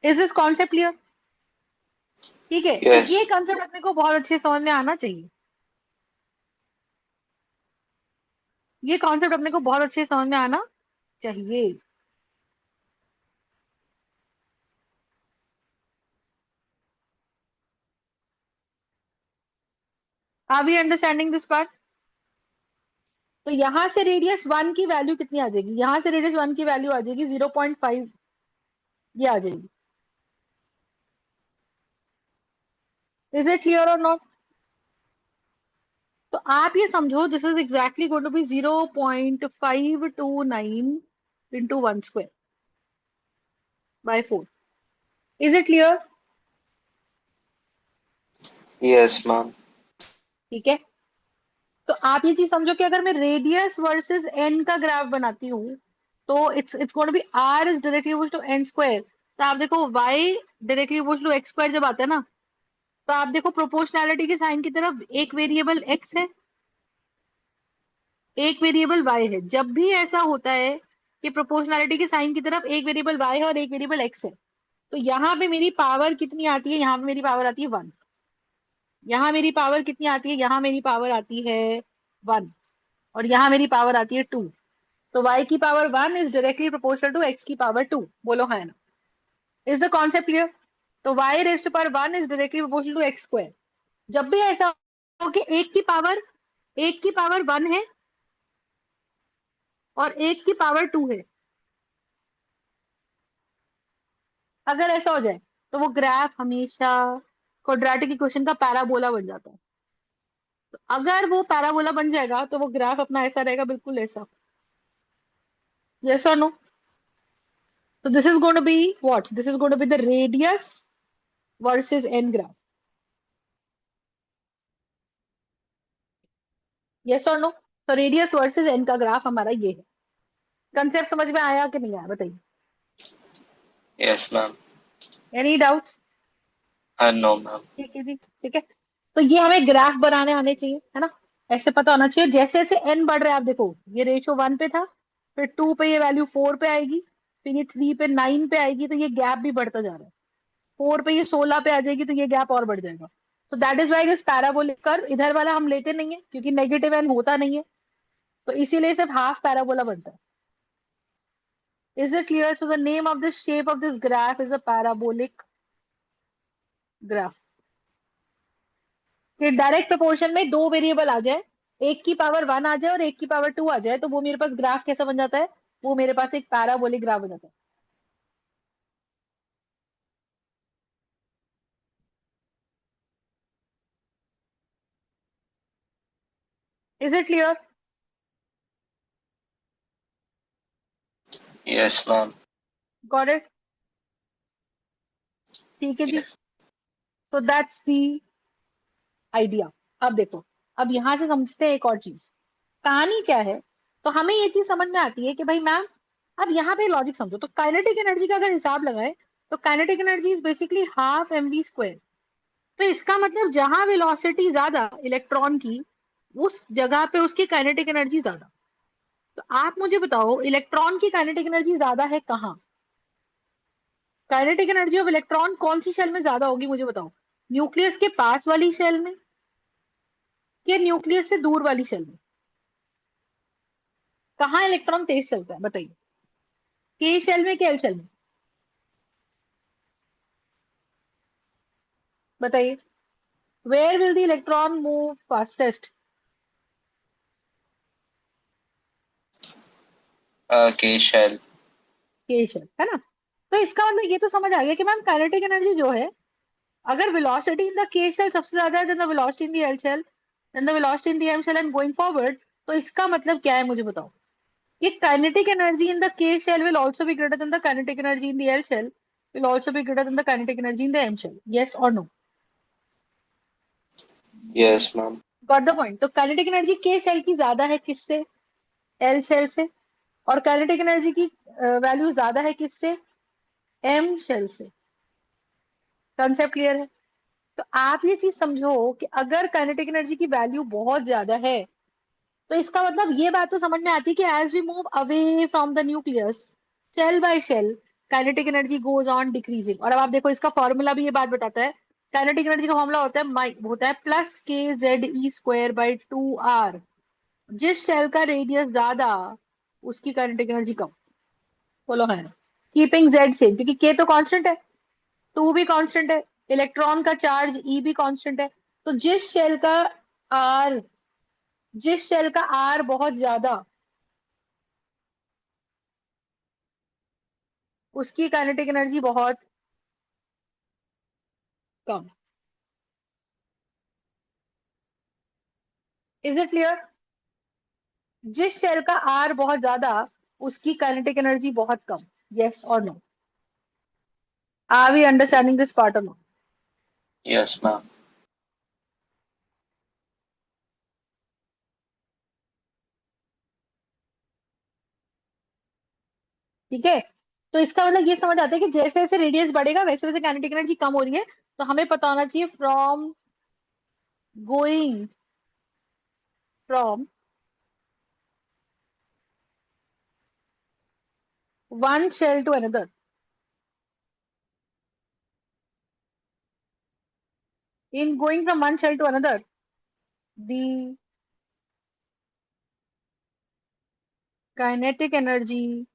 Is this concept clear? ठीक है, तो ये Yes, कॉन्सेप्ट अपने को बहुत अच्छे समझ में आना चाहिए। ये कॉन्सेप्ट अपने को बहुत अच्छे समझ में आना चाहिए। Are we understanding this part? तो यहां से रेडियस 1 की वैल्यू कितनी आ जाएगी, यहां से रेडियस 1 की वैल्यू आ जाएगी 0.5, ये आ जाएगी। इज इट क्लियर और नॉट? तो आप ये समझो this is exactly going to be 0.529 into 1 square by 4। Is it clear? yes, ma'am. ठीक है, तो आप ये चीज समझो कि अगर मैं रेडियस वर्सेस एन का ग्राफ बनाती हूँ, तो it's going to be R is directly equal to n square. तो आप देखो Y directly equal to X square जब आता है ना, तो आप देखो प्रोपोर्शनैलिटी के साइन की तरफ एक वेरिएबल एक्स है, एक वेरिएबल वाई है। जब भी ऐसा होता है कि प्रोपोर्शनैलिटी के साइन की तरफ एक वेरिएबल वाई है और एक वेरिएबल एक्स है, तो यहाँ पे मेरी पावर कितनी आती है, यहाँ पे मेरी पावर आती है 1। यहाँ मेरी पावर कितनी आती है, यहाँ मेरी पावर आती है 1। और यहाँ मेरी पावर आती है 2। तो y की power 1 is directly proportional to x की पावर 2। बोलो हाँ ना? Is the concept clear? तो y raise to power 1 is directly proportional to x square. जब भी ऐसा हो कि एक की पावर 1 है और एक की पावर 2 है, अगर ऐसा हो जाए तो वो ग्राफ हमेशा क्वाड्रेटिक इक्वेशन का पैराबोला बन जाता है। तो अगर वो पैराबोला बन जाएगा तो वो ग्राफ अपना ऐसा रहेगा, बिल्कुल ऐसा। यस और no? So this is going to be what? This is going to be the radius versus n graph. Yes or no? तो रेडियस वर्सेस एन का ग्राफ हमारा ये है. कंसेप्ट समझ में आया कि नहीं आया बताइए. Yes, ma'am. Any doubt? No, ma'am. ठीक है जी, ठीक है. तो ये हमें ग्राफ बनाने आने चाहिए, है ना. ऐसे पता होना चाहिए जैसे जैसे एन बढ़ रहा है. आप देखो ये रेशियो 1 पे था, फिर 2 पे ये वैल्यू 4 पे आएगी, फिर ये 3 पे 9 पे आएगी, तो ये गैप भी बढ़ता जा रहा है. 4 पे ये 16 पे आ जाएगी, तो ये गैप और बढ़ जाएगा. तो that is why this parabolic curve इधर वाला हम लेते नहीं है क्योंकि नेगेटिव एन होता नहीं है, तो इसीलिए सिर्फ हाफ पैराबोला बनता है. Is it clear? So the name of this shape of this graph is a parabolic graph. कि डायरेक्ट प्रोपोर्शन में दो वेरिएबल आ जाए, एक की पावर 1 आ जाए और एक की पावर 2 आ जाए, तो वो मेरे पास ग्राफ कैसा बन जाता है? वो मेरे पास एक पैराबोलिक ग्राफ बन जाता है. Is it clear? Yes, ma'am. Got it? ठीक है जी. Yes. तो दैट्स दी आइडिया. अब देखो, अब यहां से समझते हैं एक और चीज. कहानी क्या है? तो हमें ये चीज समझ में आती है कि भाई मैम, अब यहाँ पे लॉजिक समझो. तो काइनेटिक एनर्जी का अगर हिसाब लगाए, तो kinetic energy is basically half mv². तो इसका मतलब जहां वेलोसिटी ज्यादा इलेक्ट्रॉन की, उस जगह पे उसकी काइनेटिक एनर्जी ज्यादा. तो आप मुझे बताओ इलेक्ट्रॉन की काइनेटिक एनर्जी ज्यादा है कहाँ? काइनेटिक एनर्जी ऑफ इलेक्ट्रॉन कौन सी शेल में ज्यादा होगी मुझे बताओ? न्यूक्लियस के पास वाली शेल में या न्यूक्लियस से दूर वाली शेल में? कहाँ इलेक्ट्रॉन तेज चलता है बताइए? के शेल में कि एल शेल में? बताइए. Where will the electron move fastest? K shell. K shell, है ना. तो इसका मतलब ये तो समझ आ गया कि मैम काइनेटिक एनर्जी जो है, अगर velocity in the K shell सबसे ज्यादा है then the velocity in the L shell, then the velocity in the M shell and going forward. तो इसका मतलब क्या है मुझे बताओ? ये kinetic energy in the K shell will also be greater than the kinetic energy in the L shell, will also be greater than the kinetic energy in the M shell. Yes or no? Yes, ma'am. Got the point. तो kinetic energy K shell की ज्यादा है किससे? L shell से. और kinetic energy की value ज्यादा है किससे? M shell से. कंसेप्ट क्लियर है? तो आप ये चीज समझो कि अगर kinetic energy की वैल्यू बहुत ज्यादा है, तो इसका मतलब ये बात तो समझ में आती है कि as we move away from the nucleus, shell by shell, kinetic energy goes on decreasing. और अब आप देखो इसका फॉर्मूला भी ये बात बताता है. काइनेटिक एनर्जी का फॉर्मूला होता है +k(z)(e²/2r). जिस शेल का रेडियस ज्यादा, उसकी काइनेटिक एनर्जी कम. बोलो है. कीपिंग जेड सेम, क्योंकि के तो कांस्टेंट है, टू भी कांस्टेंट है, इलेक्ट्रॉन का चार्ज ई भी कांस्टेंट है. तो आर जिस शेल का आर बहुत ज्यादा, उसकी काइनेटिक एनर्जी बहुत कम. Is it clear? जिस शेल का आर बहुत ज्यादा, उसकी काइनेटिक एनर्जी बहुत कम. यस और no? Are we understanding this part or no? Yes, ma'am. ठीक है. तो इसका मतलब ये समझ आता है कि जैसे जैसे रेडियस बढ़ेगा वैसे वैसे काइनेटिक एनर्जी कम हो रही है. तो हमें पता होना चाहिए going from one shell to another, in going from one shell to another, the kinetic energy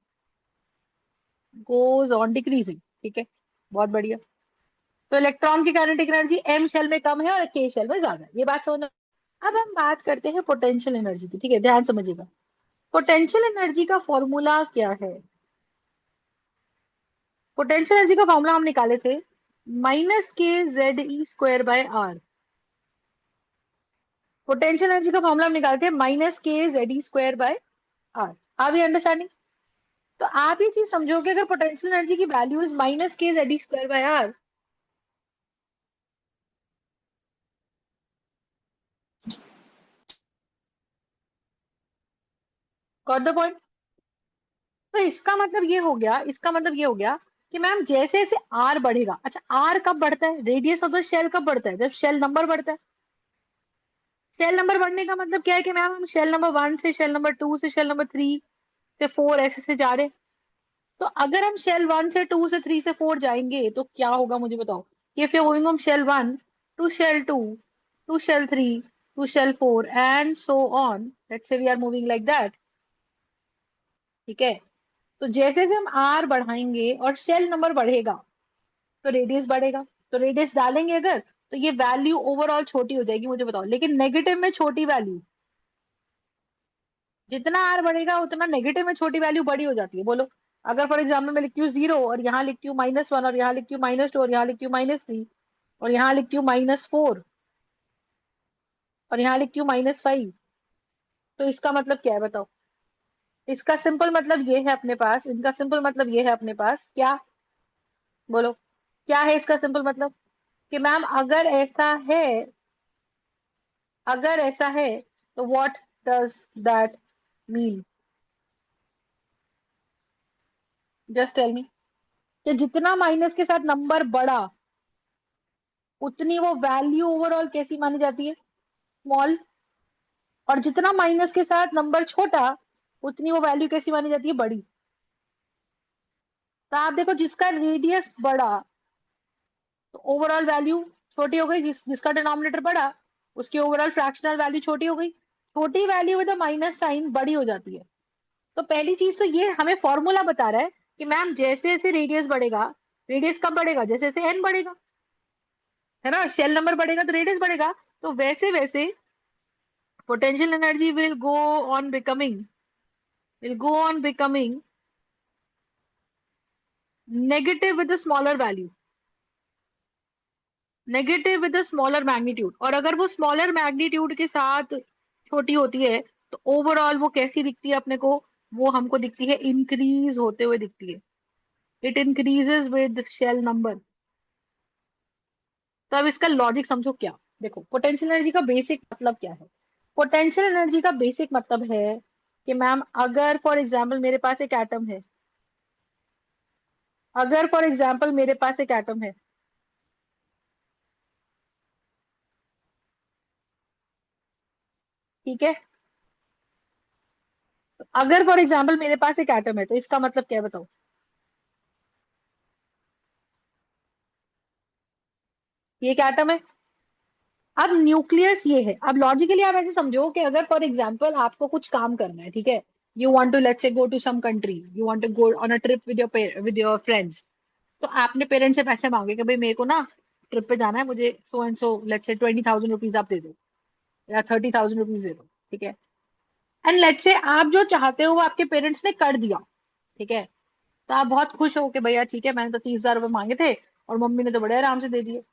goes on decreasing. ठीक है, बहुत बढ़िया. तो इलेक्ट्रॉन की काइनेटिक एनर्जी एम शेल में कम है और के शेल में ज्यादा है. ये बात समझना. अब हम बात करते हैं पोटेंशियल एनर्जी की. ठीक है, ध्यान समझिएगा. पोटेंशियल एनर्जी का फॉर्मूला क्या है? पोटेंशियल एनर्जी का फॉर्मूला हम निकाले थे -k(z)(e²/r). पोटेंशियल एनर्जी का फॉर्मूला हम निकालते हैं -k(z)(e²/r). Are we understanding? तो आप ये चीज समझो कि अगर पोटेंशियल एनर्जी की value is minus K Z square by R, got the point. तो इसका मतलब ये हो गया, इसका मतलब ये हो गया कि मैम जैसे जैसे आर बढ़ेगा, अच्छा आर कब बढ़ता है, रेडियस ऑफ द शेल कब बढ़ता है, जब शेल नंबर बढ़ता है। शेल नंबर बढ़ने का मतलब क्या है कि मैम हम शेल नंबर 1 से शेल नंबर 2 से शेल नंबर 3 से 4 ऐसे से जा रहे हैं। तो अगर हम शेल 1 से 2 से 3 से 4 जाएंगे तो क्या होगा मुझे बताओ। If you going from shell 1 to shell 2 to shell 3 to shell 4 and so on, let's say we are moving like that, ठीक है। तो जैसे जैसे हम आर बढ़ाएंगे और शेल नंबर बढ़ेगा तो रेडियस बढ़ेगा। तो रेडियस डालेंगे अगर, तो ये वैल्यू ओवरऑल छोटी हो जाएगी मुझे बताओ, लेकिन नेगेटिव में छोटी वैल्यू, जितना आर बढ़ेगा उतना नेगेटिव में छोटी वैल्यू बड़ी हो जाती है। बोलो, अगर फॉर एग्जाम्पल मैं लिखती हूँ 0 और यहाँ लिखती हूँ -1 और यहाँ लिखती हूँ -2 और यहाँ लिखती हूँ -3 और यहाँ लिखती हूँ -4 और यहाँ लिखती हूँ -5, तो इसका मतलब क्या है बताओ। इसका सिंपल मतलब ये है अपने पास, इनका सिंपल मतलब ये है अपने पास क्या, बोलो क्या है इसका सिंपल मतलब, कि मैम अगर ऐसा है, अगर ऐसा है तो what does that mean, just tell me. कि जितना माइनस के साथ नंबर बढ़ा उतनी वो वैल्यू ओवरऑल कैसी मानी जाती है, स्मॉल। और जितना माइनस के साथ नंबर छोटा उतनी वो वैल्यू कैसी मानी जाती है, बड़ी। तो आप देखो जिसका रेडियस बढ़ा तो ओवरऑल वैल्यू छोटी हो गई, जिसका डिनोमिनेटर बढ़ा उसकी ओवरऑल फ्रैक्शनल वैल्यू छोटी हो गई। छोटी वैल्यू विद माइनस साइन बड़ी हो जाती है। तो पहली चीज तो ये हमें फॉर्मूला बता रहा है कि मैम जैसे जैसे रेडियस बढ़ेगा, रेडियस कब बढ़ेगा, जैसे जैसे एन बढ़ेगा, है ना, शेल नंबर बढ़ेगा तो रेडियस बढ़ेगा। तो वैसे वैसे potential energy will go on becoming negative with a smaller value, negative with smaller magnitude. और अगर वो स्मॉलर मैग्नीट्यूड के साथ छोटी होती है तो ओवरऑल वो कैसी दिखती है अपने को, वो हमको दिखती है इंक्रीज होते हुए दिखती है। It increases with shell number. तो अब इसका लॉजिक समझो क्या। देखो पोटेंशियल एनर्जी का बेसिक मतलब क्या है। पोटेंशियल एनर्जी का बेसिक मतलब है कि मैम अगर फॉर एग्जाम्पल मेरे पास एक एटम है, अगर फॉर एग्जाम्पल मेरे पास एक एटम है, ठीक है। तो अगर फॉर एग्जाम्पल मेरे पास एक एटम है तो इसका मतलब क्या है बताओ। ये एक एटम है। अब न्यूक्लियस ये है। अब लॉजिकली आप ऐसे समझो कि अगर फॉर एग्जाम्पल आपको कुछ काम करना है, ठीक है, you want to let's say go to some country, you want to go on a trip with your friends. तो आपने पेरेंट्स से पैसे मांगे कि भाई मेरे को ना ट्रिप पे जाना है, मुझे so and so let's say 20,000 rupees आप दे दो या 30,000 रुपीज दे दो, ठीक है। एंड लेट्स से आप जो चाहते हो वो आपके पेरेंट्स ने कर दिया, ठीक है। तो आप बहुत खुश हो कि भैया ठीक है, मैंने तो 30,000 रुपये मांगे थे और मम्मी ने तो बड़े आराम से दे दिए।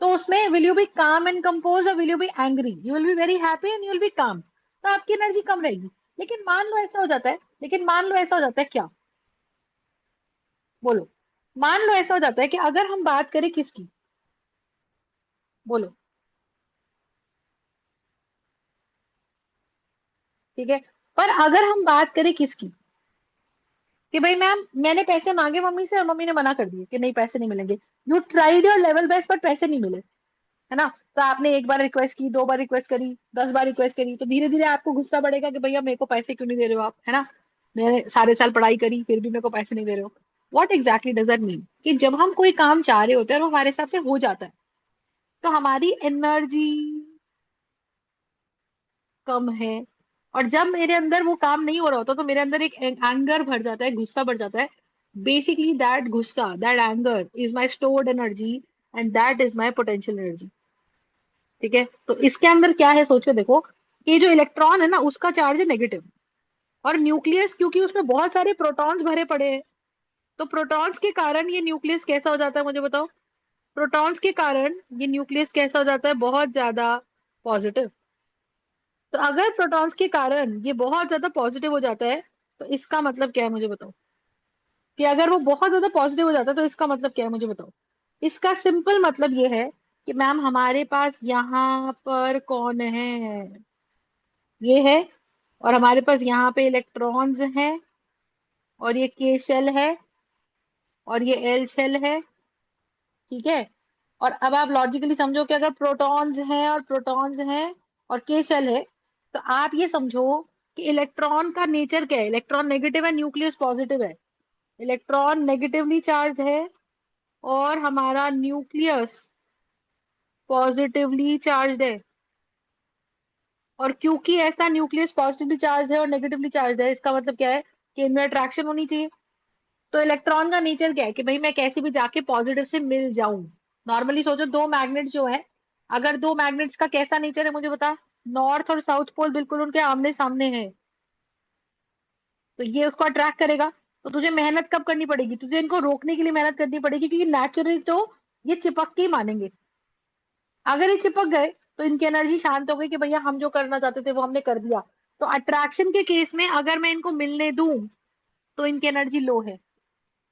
तो उसमें विल यू बी काम एंड कंपोज और will you be angry, you will be very happy and you will be काम। तो आपकी एनर्जी कम रहेगी। लेकिन मान लो ऐसा हो जाता है, लेकिन मान लो ऐसा हो जाता है क्या, बोलो। मान लो ऐसा हो जाता है कि अगर हम बात करें किसकी, बोलो, ठीक है। पर अगर हम बात करें किसकी, कि भाई मैम मैंने पैसे मांगे मम्मी से और मम्मी ने मना कर दिए कि नहीं पैसे नहीं मिलेंगे। You tried your level best पर पैसे नहीं मिले, है ना। तो आपने एक बार रिक्वेस्ट की, 2 बार रिक्वेस्ट करी, 10 बार रिक्वेस्ट करी, तो धीरे धीरे आपको गुस्सा बढ़ेगा कि भैया मेरे को पैसे क्यों नहीं दे रहे हो आप, है ना। मैंने सारे साल पढ़ाई करी फिर भी मेरे को पैसे नहीं दे रहे हो। What exactly does that mean, कि जब हम कोई काम चाह रहे होते हैं और वो हमारे हिसाब से हो जाता है तो हमारी एनर्जी कम है। और जब मेरे अंदर वो काम नहीं हो रहा होता तो मेरे अंदर एक एंगर भर जाता है, गुस्सा भर जाता है। बेसिकली दैट गुस्सा, that anger is my stored energy and that is my potential energy, ठीक है। तो इसके अंदर क्या है सोच के देखो, कि जो इलेक्ट्रॉन है ना उसका चार्ज है नेगेटिव, और न्यूक्लियस क्योंकि उसमें बहुत सारे प्रोटॉन्स भरे पड़े हैं, तो प्रोटॉन्स के कारण ये न्यूक्लियस कैसा हो जाता है मुझे बताओ। प्रोटॉन्स के कारण ये न्यूक्लियस कैसा हो जाता है, बहुत ज्यादा पॉजिटिव। तो अगर प्रोटॉन्स के कारण ये बहुत ज्यादा पॉजिटिव हो जाता है तो इसका मतलब क्या है मुझे बताओ। कि अगर वो बहुत ज्यादा पॉजिटिव हो जाता है तो इसका मतलब क्या है, मुझे बताओ। इसका सिंपल मतलब ये है कि मैम हमारे पास यहाँ पर कौन है, ये है, और हमारे पास यहाँ पे इलेक्ट्रॉन्स हैं, और ये के शेल है, और ये एल शेल है, ठीक है। और अब आप लॉजिकली समझो कि अगर प्रोटॉन्स हैं और प्रोटॉन्स हैं और के शेल है, तो आप ये समझो कि इलेक्ट्रॉन का नेचर क्या है। इलेक्ट्रॉन नेगेटिव है, न्यूक्लियस पॉजिटिव है। इलेक्ट्रॉन नेगेटिवली चार्ज है और हमारा न्यूक्लियस पॉजिटिवली चार्ज है। और क्योंकि ऐसा न्यूक्लियस पॉजिटिवली चार्ज है और नेगेटिवली चार्ज है, इसका मतलब क्या है कि इनमें अट्रैक्शन होनी चाहिए। तो इलेक्ट्रॉन का नेचर क्या है कि भाई मैं कैसे भी जाके पॉजिटिव से मिल जाऊं। नॉर्मली सोचो दो मैग्नेट जो है, अगर दो मैग्नेट्स का कैसा नेचर है मुझे बता। नॉर्थ और साउथ पोल बिल्कुल उनके आमने सामने है, तो ये उसको अट्रैक्ट करेगा। तो तुझे मेहनत कब करनी पड़ेगी, तुझे इनको रोकने के लिए मेहनत करनी पड़ेगी, क्योंकि नेचुरली तो ये चिपक के ही मानेंगे। अगर ये चिपक गए तो इनकी एनर्जी शांत हो गई कि भैया हम जो करना चाहते थे वो हमने कर दिया। तो अट्रैक्शन के केस में अगर मैं इनको मिलने दूं तो इनकी एनर्जी लो है,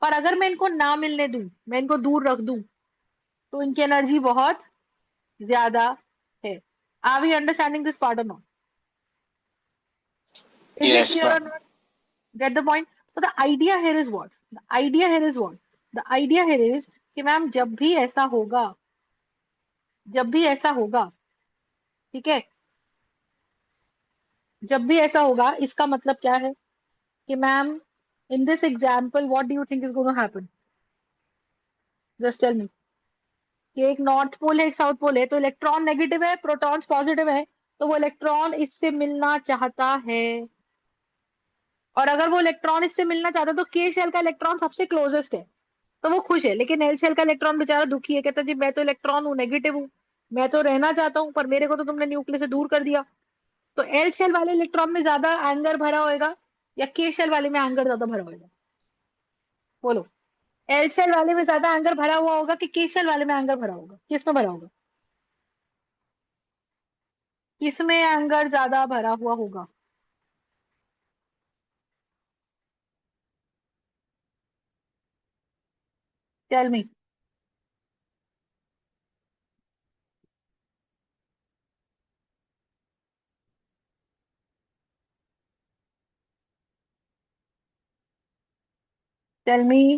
पर अगर मैं इनको ना मिलने दूं, मैं इनको दूर रख दूं, तो इनकी एनर्जी बहुत ज्यादा है। Are we understanding this part or not? Is it Yes, clear or ma'am. Not? Get the point? So the idea here is what? The idea here is what? The idea here is कि ma'am जब भी ऐसा होगा, जब भी ऐसा होगा, ठीक है, जब भी ऐसा होगा इसका मतलब क्या है कि ma'am in this example what do you think is going to happen? Just tell me. कि एक नॉर्थ पोल है, एक साउथ पोल है, तो इलेक्ट्रॉन नेगेटिव है, प्रोटॉन्स पॉजिटिव है, तो वो इलेक्ट्रॉन इससे मिलना चाहता है। और अगर वो इलेक्ट्रॉन इससे मिलना चाहता है तो के शेल का इलेक्ट्रॉन सबसे क्लोजेस्ट है, तो वो खुश है। लेकिन एल शेल का इलेक्ट्रॉन बेचारा दुखी है, कहता है जी मैं तो इलेक्ट्रॉन हूँ, नेगेटिव हूँ, मैं तो रहना चाहता हूँ, पर मेरे को तो तुमने न्यूक्लियस से दूर कर दिया। तो एल शेल वाले इलेक्ट्रॉन में ज्यादा एंगर भरा होएगा या के शेल वाले में एंगर ज्यादा भरा होएगा? बोलो। एल शेल वाले में ज्यादा एंगर भरा हुआ होगा कि के शेल वाले में एंगर भरा होगा? किस में भरा होगा? किसमें एंगर ज्यादा भरा हुआ होगा? Tell me. Tell me.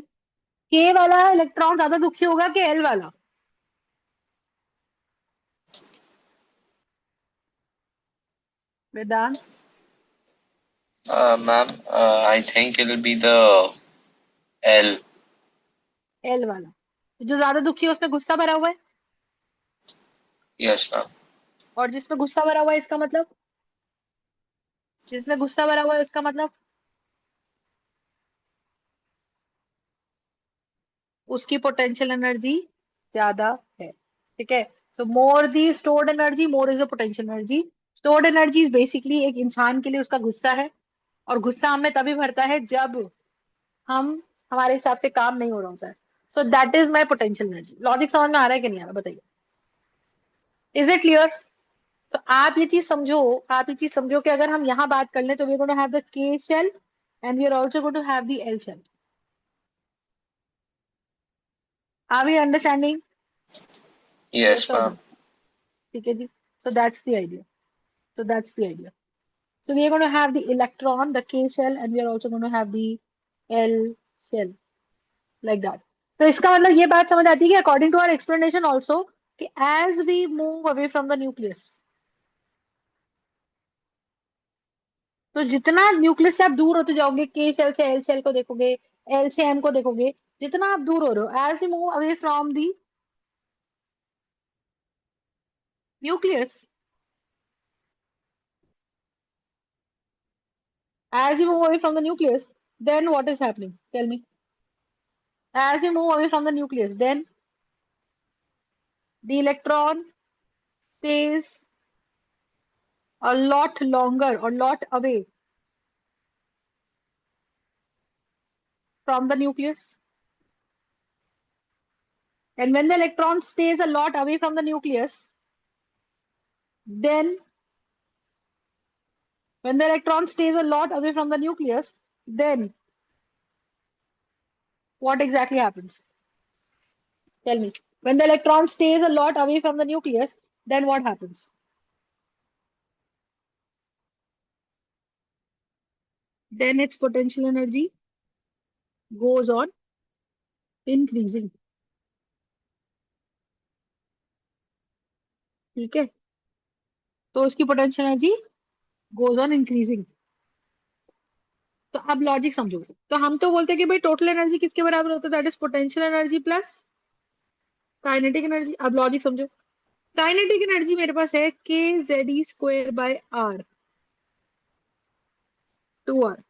K वाला इलेक्ट्रॉन ज्यादा दुखी होगा कि एल वाला? Vedant? Ma'am, I think it'll be the L. L वाला। तो जो ज्यादा दुखी है उसमें गुस्सा भरा हुआ है, Yes, ma'am. और जिसमें गुस्सा भरा हुआ है इसका मतलब, जिसमें गुस्सा भरा हुआ है इसका मतलब उसकी पोटेंशियल एनर्जी ज्यादा है, ठीक है। So more the stored energy, more is the potential energy. Stored energy is basically एक इंसान के लिए उसका गुस्सा है, और गुस्सा हमें तभी भरता है जब हम हमारे हिसाब से काम नहीं हो रहा होता है। So that is my potential energy. Logic समझ में आ रहा है कि नहीं आ रहा, बताइए। Is it clear? तो आप ये चीज समझो, आप ये चीज समझो कि अगर हम यहाँ बात कर लें तो we are going to have the K shell and we are also going to have the L shell. Are we understanding? Yes, yes or ma'am. No? ठीक है जी। So that's the idea. So that's the idea. So we are going to have the electron, the K shell, and we are also going to have the L shell, like that. तो इसका मतलब ये बात समझ आती है कि according to our explanation also कि as we move away from the nucleus, तो जितना न्यूक्लियस से आप दूर होते जाओगे, के शेल से एल शेल को देखोगे, एल से एम को देखोगे, जितना आप दूर हो रहे हो, as you move away from the nucleus, as you move away from the nucleus, then what is happening? Tell me. As you move away from the nucleus, then the electron stays a lot longer or lot away from the nucleus. And when the electron stays a lot away from the nucleus, then when the electron stays a lot away from the nucleus, then What exactly happens? Tell me. When the electron stays a lot away from the nucleus, then what happens? Then its potential energy goes on increasing. ठीक है, तो उसकी potential energy goes on increasing. तो अब logic समझो। तो हम तो बोलते हैं कि भाई टोटल एनर्जी किसके बराबर होता है, that is potential energy plus kinetic energy. अब लॉजिक समझो। काइनेटिक एनर्जी मेरे पास है K Z E square by R, 2 R.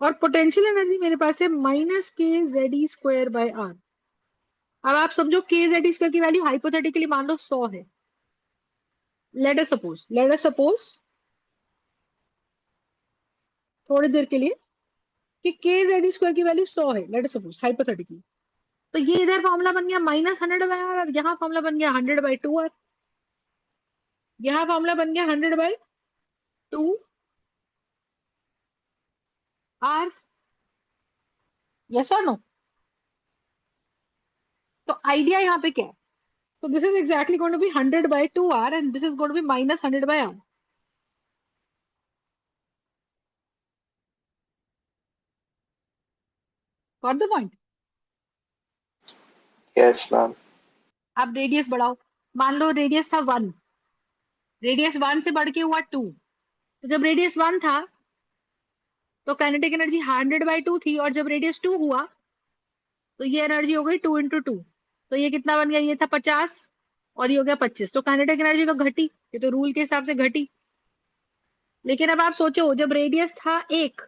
और पोटेंशियल एनर्जी मेरे पास है minus K Z E square by R. अब आप समझो के जेड ई स्क्वायर की वैल्यू हाइपोथेटिकली मान लो 100 है। लेट अस सपोज थोड़ी देर के लिए कि के जेड ई स्क्वायर की वैल्यू 100 है, लेट अस सपोज हाइपोथेटिकली। तो ये इधर फॉर्मूला बन गया -100/r, और यहाँ फॉर्मूला बन गया 100/2r। यहाँ फॉर्मूला बन गया 100/2r। यस और नो? तो आइडिया यहाँ पे क्या है? तो this is exactly going to be 100/2r and this is going to be -100/r। Got the point? Yes, ma'am. अब रेडियस बढ़ाओ। मान लो रेडियस था 1, रेडियस 1 से बढ़ के हुआ 2। तो जब रेडियस 1 था तो काइनेटिक एनर्जी 100/2 थी, और जब रेडियस 2 हुआ तो ये एनर्जी हो गई 2 × 2। तो ये कितना बन गया? ये था 50 और ये हो गया 25। तो काइनेटिक एनर्जी तो घटी, ये तो रूल के हिसाब से घटी। लेकिन अब आप सोचो, जब रेडियस था 1,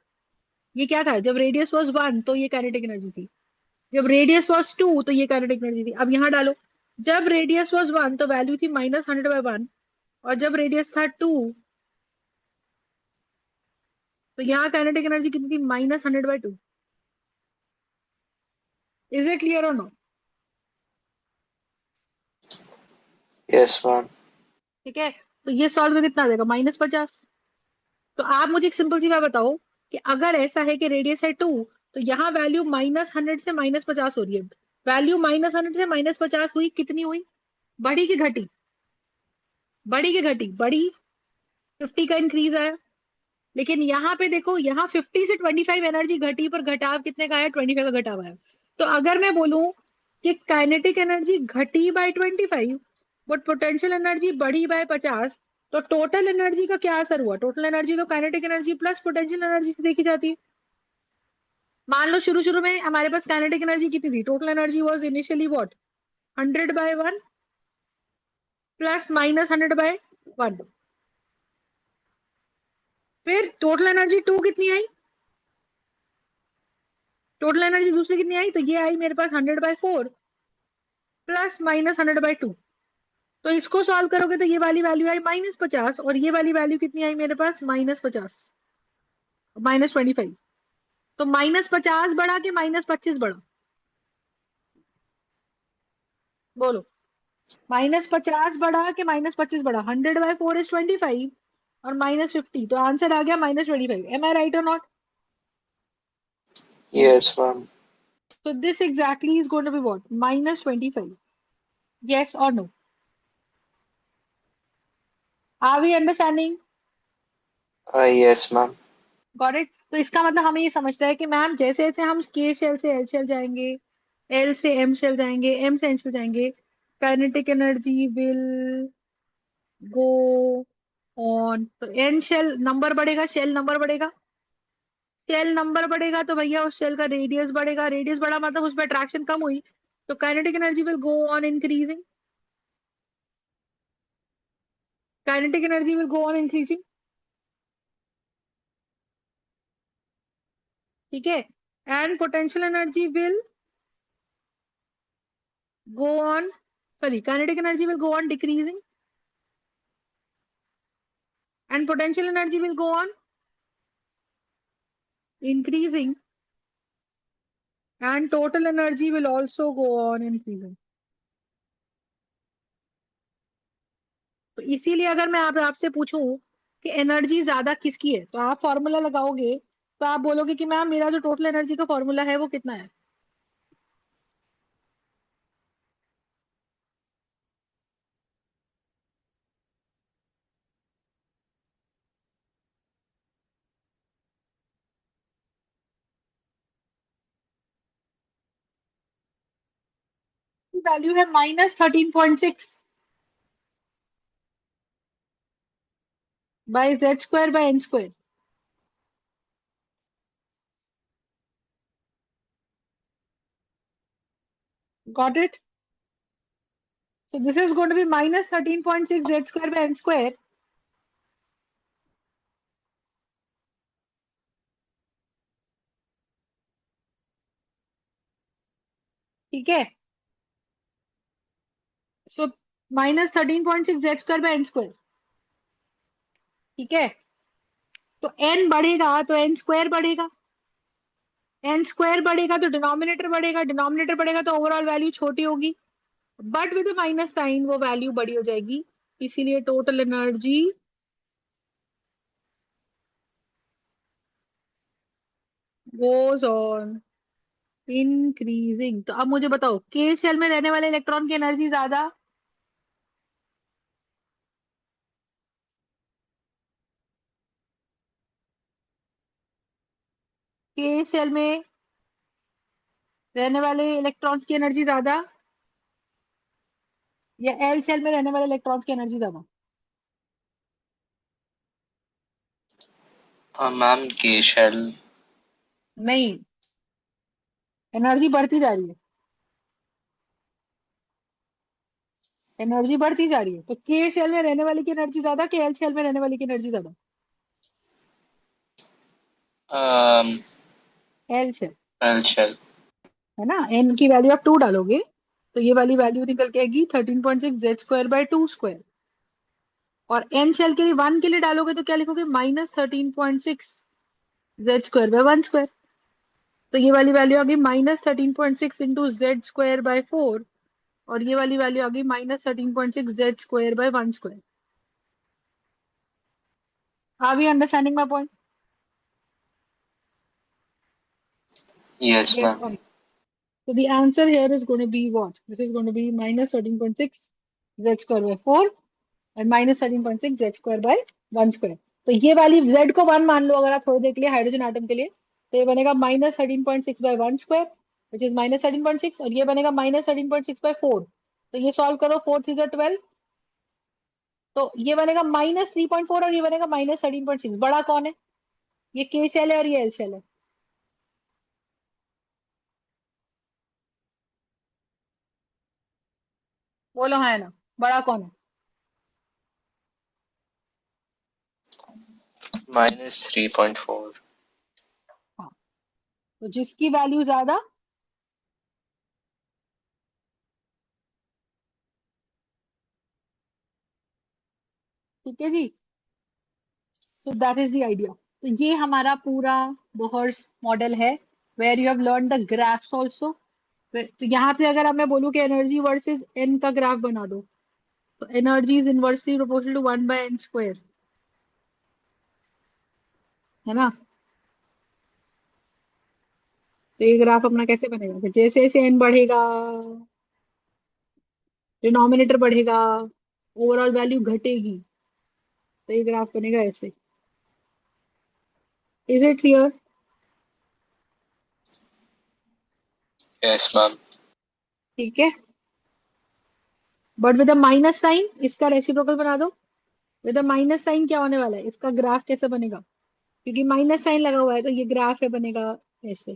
ये क्या था? जब रेडियस वॉज 1 तो ये काइनेटिक एनर्जी थी, जब रेडियस वॉज 2 तो ये काइनेटिक एनर्जी थी। अब यहाँ डालो, जब रेडियस वॉज 1 तो वैल्यू थी -100/1, और जब रेडियस था 2 तो यहाँ काइनेटिक एनर्जी कितनी थी? -100/2। इज इट क्लियर और नो? Yes, ma'am. ठीक है, तो ये सॉल्व में कितना आ जाएगा? -50। तो आप मुझे एक सिंपल सी बात बताओ कि अगर ऐसा है कि रेडियस है 2, तो यहाँ वैल्यू -100 से -50 हो रही है। वैल्यू -100 से -50 हुई, कितनी हुई? बढ़ी की घटी? बढ़ी की घटी? बढ़ी। 50 का इंक्रीज आया। लेकिन यहाँ पे देखो, यहाँ 50 से 25 एनर्जी घटी, पर घटाव कितने का आया? 25 का घटाव आया। तो अगर मैं बोलूं कि काइनेटिक एनर्जी घटी बाय 25 बट पोटेंशियल एनर्जी बढ़ी बाय 50, तो टोटल एनर्जी का क्या असर हुआ? टोटल एनर्जी तो kinetic energy plus potential energy से देखी जाती है। मान लो शुरू शुरू में हमारे पास काइनेटिक एनर्जी कितनी थी? Total energy was initially what? 100/1 plus -100/1। फिर टोटल एनर्जी 2 कितनी आई? टोटल एनर्जी दूसरी कितनी आई? तो ये आई मेरे पास 100/4 प्लस -100/2। तो इसको सॉल्व करोगे तो ये वाली वैल्यू आई -50, और ये वाली वैल्यू कितनी आई मेरे पास? -50, -25। तो -50 बढ़ा के -25 बढ़ा? बोलो। -50 बढ़ा के -25 बढ़ा? 100/4 इज 25 और -50, तो आंसर आ गया -25। एम आई राइट और not? Yes, ma'am. So this exactly is going to be what? -25. Yes or no? Are we understanding? Yes, ma'am. Got it? तो इसका मतलब हमें ये समझता है कि मैम जैसे जैसे हम के शेल से एल शेल जाएंगे, एल से एम शेल जाएंगे, एम से एन शेल जाएंगे, kinetic energy will go on. तो एन शेल नंबर बढ़ेगा, शेल नंबर बढ़ेगा, शेल नंबर बढ़ेगा तो भैया उस शेल का रेडियस बढ़ेगा, रेडियस बढ़ा मतलब उसमें अट्रैक्शन कम हुई, तो kinetic energy will go on increasing. Kinetic energy will go on increasing. ठीक है, and potential energy will go on, sorry, kinetic energy will go on decreasing and potential energy will go on increasing and total energy will also go on increasing। तो इसीलिए अगर मैं आपसे पूछूं कि energy ज्यादा किसकी है, तो आप फॉर्मूला लगाओगे, तो आप बोलोगे कि मैम मेरा जो टोटल एनर्जी का फॉर्मूला है वो कितना है? वैल्यू है -13.6 by z square by n square. Got it? So this is going to be -13.6 z square by n square. ठीक है? So -13.6 z square by n square. ठीक है? तो n बढ़ेगा तो n स्क्वायर बढ़ेगा, n स्क्वायर बढ़ेगा तो डिनोमिनेटर बढ़ेगा, डिनोमिनेटर बढ़ेगा तो ओवरऑल वैल्यू छोटी होगी, बट विद माइनस साइन वो वैल्यू बड़ी हो जाएगी, इसीलिए total energy goes on increasing. तो अब मुझे बताओ, के शेल में रहने वाले इलेक्ट्रॉन की एनर्जी ज्यादा, के शेल में रहने वाले इलेक्ट्रॉन्स की एनर्जी ज्यादा, या एल शेल में रहने वाले इलेक्ट्रॉन्स की एनर्जी ज्यादा? मैम के शेल। नहीं, एनर्जी बढ़ती जा रही है, एनर्जी बढ़ती जा रही है, तो के शेल में रहने वाले की एनर्जी ज्यादा कि एल शेल में रहने वाले की एनर्जी ज्यादा? L shell, L shell. है ना? एन की वैल्यू आप 2 डालोगे तो ये वाली वैल्यू निकल के आएगी 13.6 जेड स्क्वायर बाय 2 स्क्वायर, और एन शेल के लिए 1 के लिए डालोगे तो क्या लिखोगे, -13.6 जेड स्क्वायर बाय 1 स्क्वायर। तो ये वाली वैल्यू आ गई -13.6 इंटू जेड स्क्वायर बाय 4, और ये वाली वैल्यू आ गई -13.6 Z square by 1 square. Are we understanding my point? Yes Yes ma'am. or no? So the answer here is going to be what? This is going to be -13.6 z square by 4 and -13.6 z square by 1 square. तो ये वाली z को 1 मान लो अगर आप थोड़ी देर के लिए हाइड्रोजन एटम के लिए, तो ये बनेगा -13.6 by 1 square which is -13.6, और ये बनेगा -13.6 by 4। तो ये सॉल्व करो, 4 3 12, तो ये बनेगा -3.4 और ये बनेगा -13.6। बड़ा कौन है? ये के शेल है और ये एल शेल है। बोलो हाँ है ना? बड़ा कौन है? -3.4। हाँ, तो जिसकी वैल्यू ज्यादा, ठीक है जी, तो दैट इज द आइडिया। तो ये हमारा पूरा बोहर्स मॉडल है, where you have learn the graphs also. तो यहाँ पे अगर अब मैं बोलूँ कि एनर्जी वर्सेस एन का ग्राफ बना दो, तो energy is inversely proportional to 1 by N square, है ना? तो ये ग्राफ अपना कैसे बनेगा कि जैसे जैसे एन बढ़ेगा, डिनोमिनेटर बढ़ेगा, ओवरऑल वैल्यू घटेगी, तो ये ग्राफ बनेगा ऐसे। Is it clear? Yes ma'am. ठीक है, बट विद माइनस साइन इसका रेसिप्रोकल बना दो। विद माइनस साइन क्या होने वाला है, इसका ग्राफ कैसे बनेगा? क्योंकि माइनस साइन लगा हुआ है तो ये ग्राफ है बनेगा ऐसे।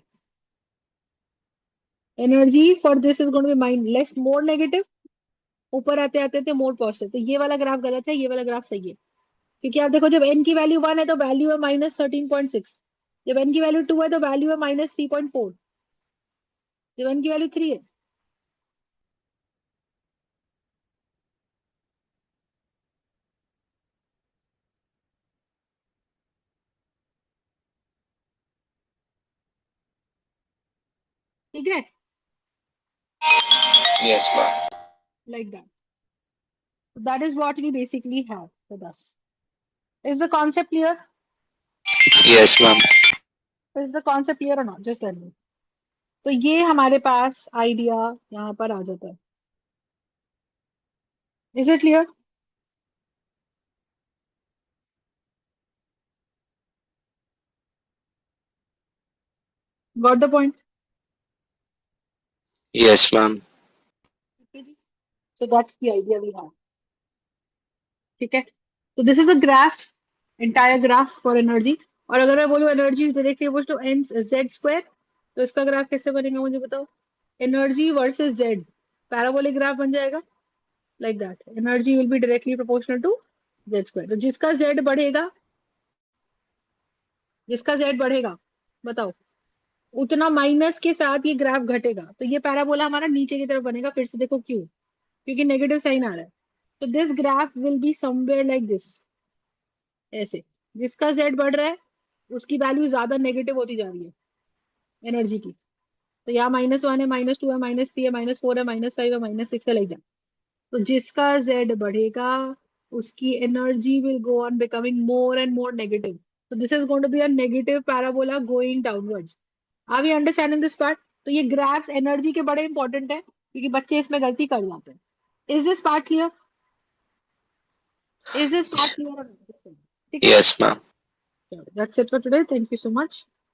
Energy for this is going to be minus more negative, ऊपर आते आते थे मोर पॉजिटिव, तो ये वाला ग्राफ गलत है, ये वाला ग्राफ सही है। क्योंकि आप देखो, जब एन की वैल्यू 1 है तो वैल्यू है -13.6, जब एन की वैल्यू 2 है तो वैल्यू है -3.4, जब एन की वैल्यू 3 है। ठीक है, yes ma'am. Like that is what we basically have with us. Is the concept clear? Yes ma'am. Is the concept clear और नॉट? Just let me. तो ये हमारे पास आइडिया यहाँ पर आ जाता है। Is it clear? Got the point? Yes ma'am. So that's the idea we have. ठीक है, तो this is a graph, entire graph for energy. और अगर मैं बोलूँ energy is directly equal to N Z square, तो इसका ग्राफ कैसे बनेगा मुझे बताओ? Energy versus Z, parabolic graph बन जाएगा like that. Energy will be directly proportional to Z square. तो जिसका जेड बढ़ेगा, जिसका जेड बढ़ेगा, बताओ, उतना माइनस के साथ ये ग्राफ घटेगा। तो ये पैराबोला हमारा नीचे की तरफ बनेगा। फिर से देखो क्यों, क्योंकि नेगेटिव साइन आ रहा है। तो this graph will be somewhere like this, ऐसे। जिसका जेड बढ़ रहा है उसकी वैल्यू ज्यादा नेगेटिव होती जा रही है एनर्जी की। तो यहाँ -1 है, -2 है, -3 है, -4 है, -5 है, -6 है, लाइक दैट। तो जिसका जेड बढ़ेगा उसकी energy will go on becoming more and more negative. So this is going to be a negative parabola going downwards. Are we understanding this part? तो ये ग्राफ्स एनर्जी के बड़े इंपॉर्टेंट है क्योंकि बच्चे इसमें गलती कर जाते हैं। Is this part clear? Is this part clear? ठीक है? Yes, ma'am. That's it for today. Thank you so much.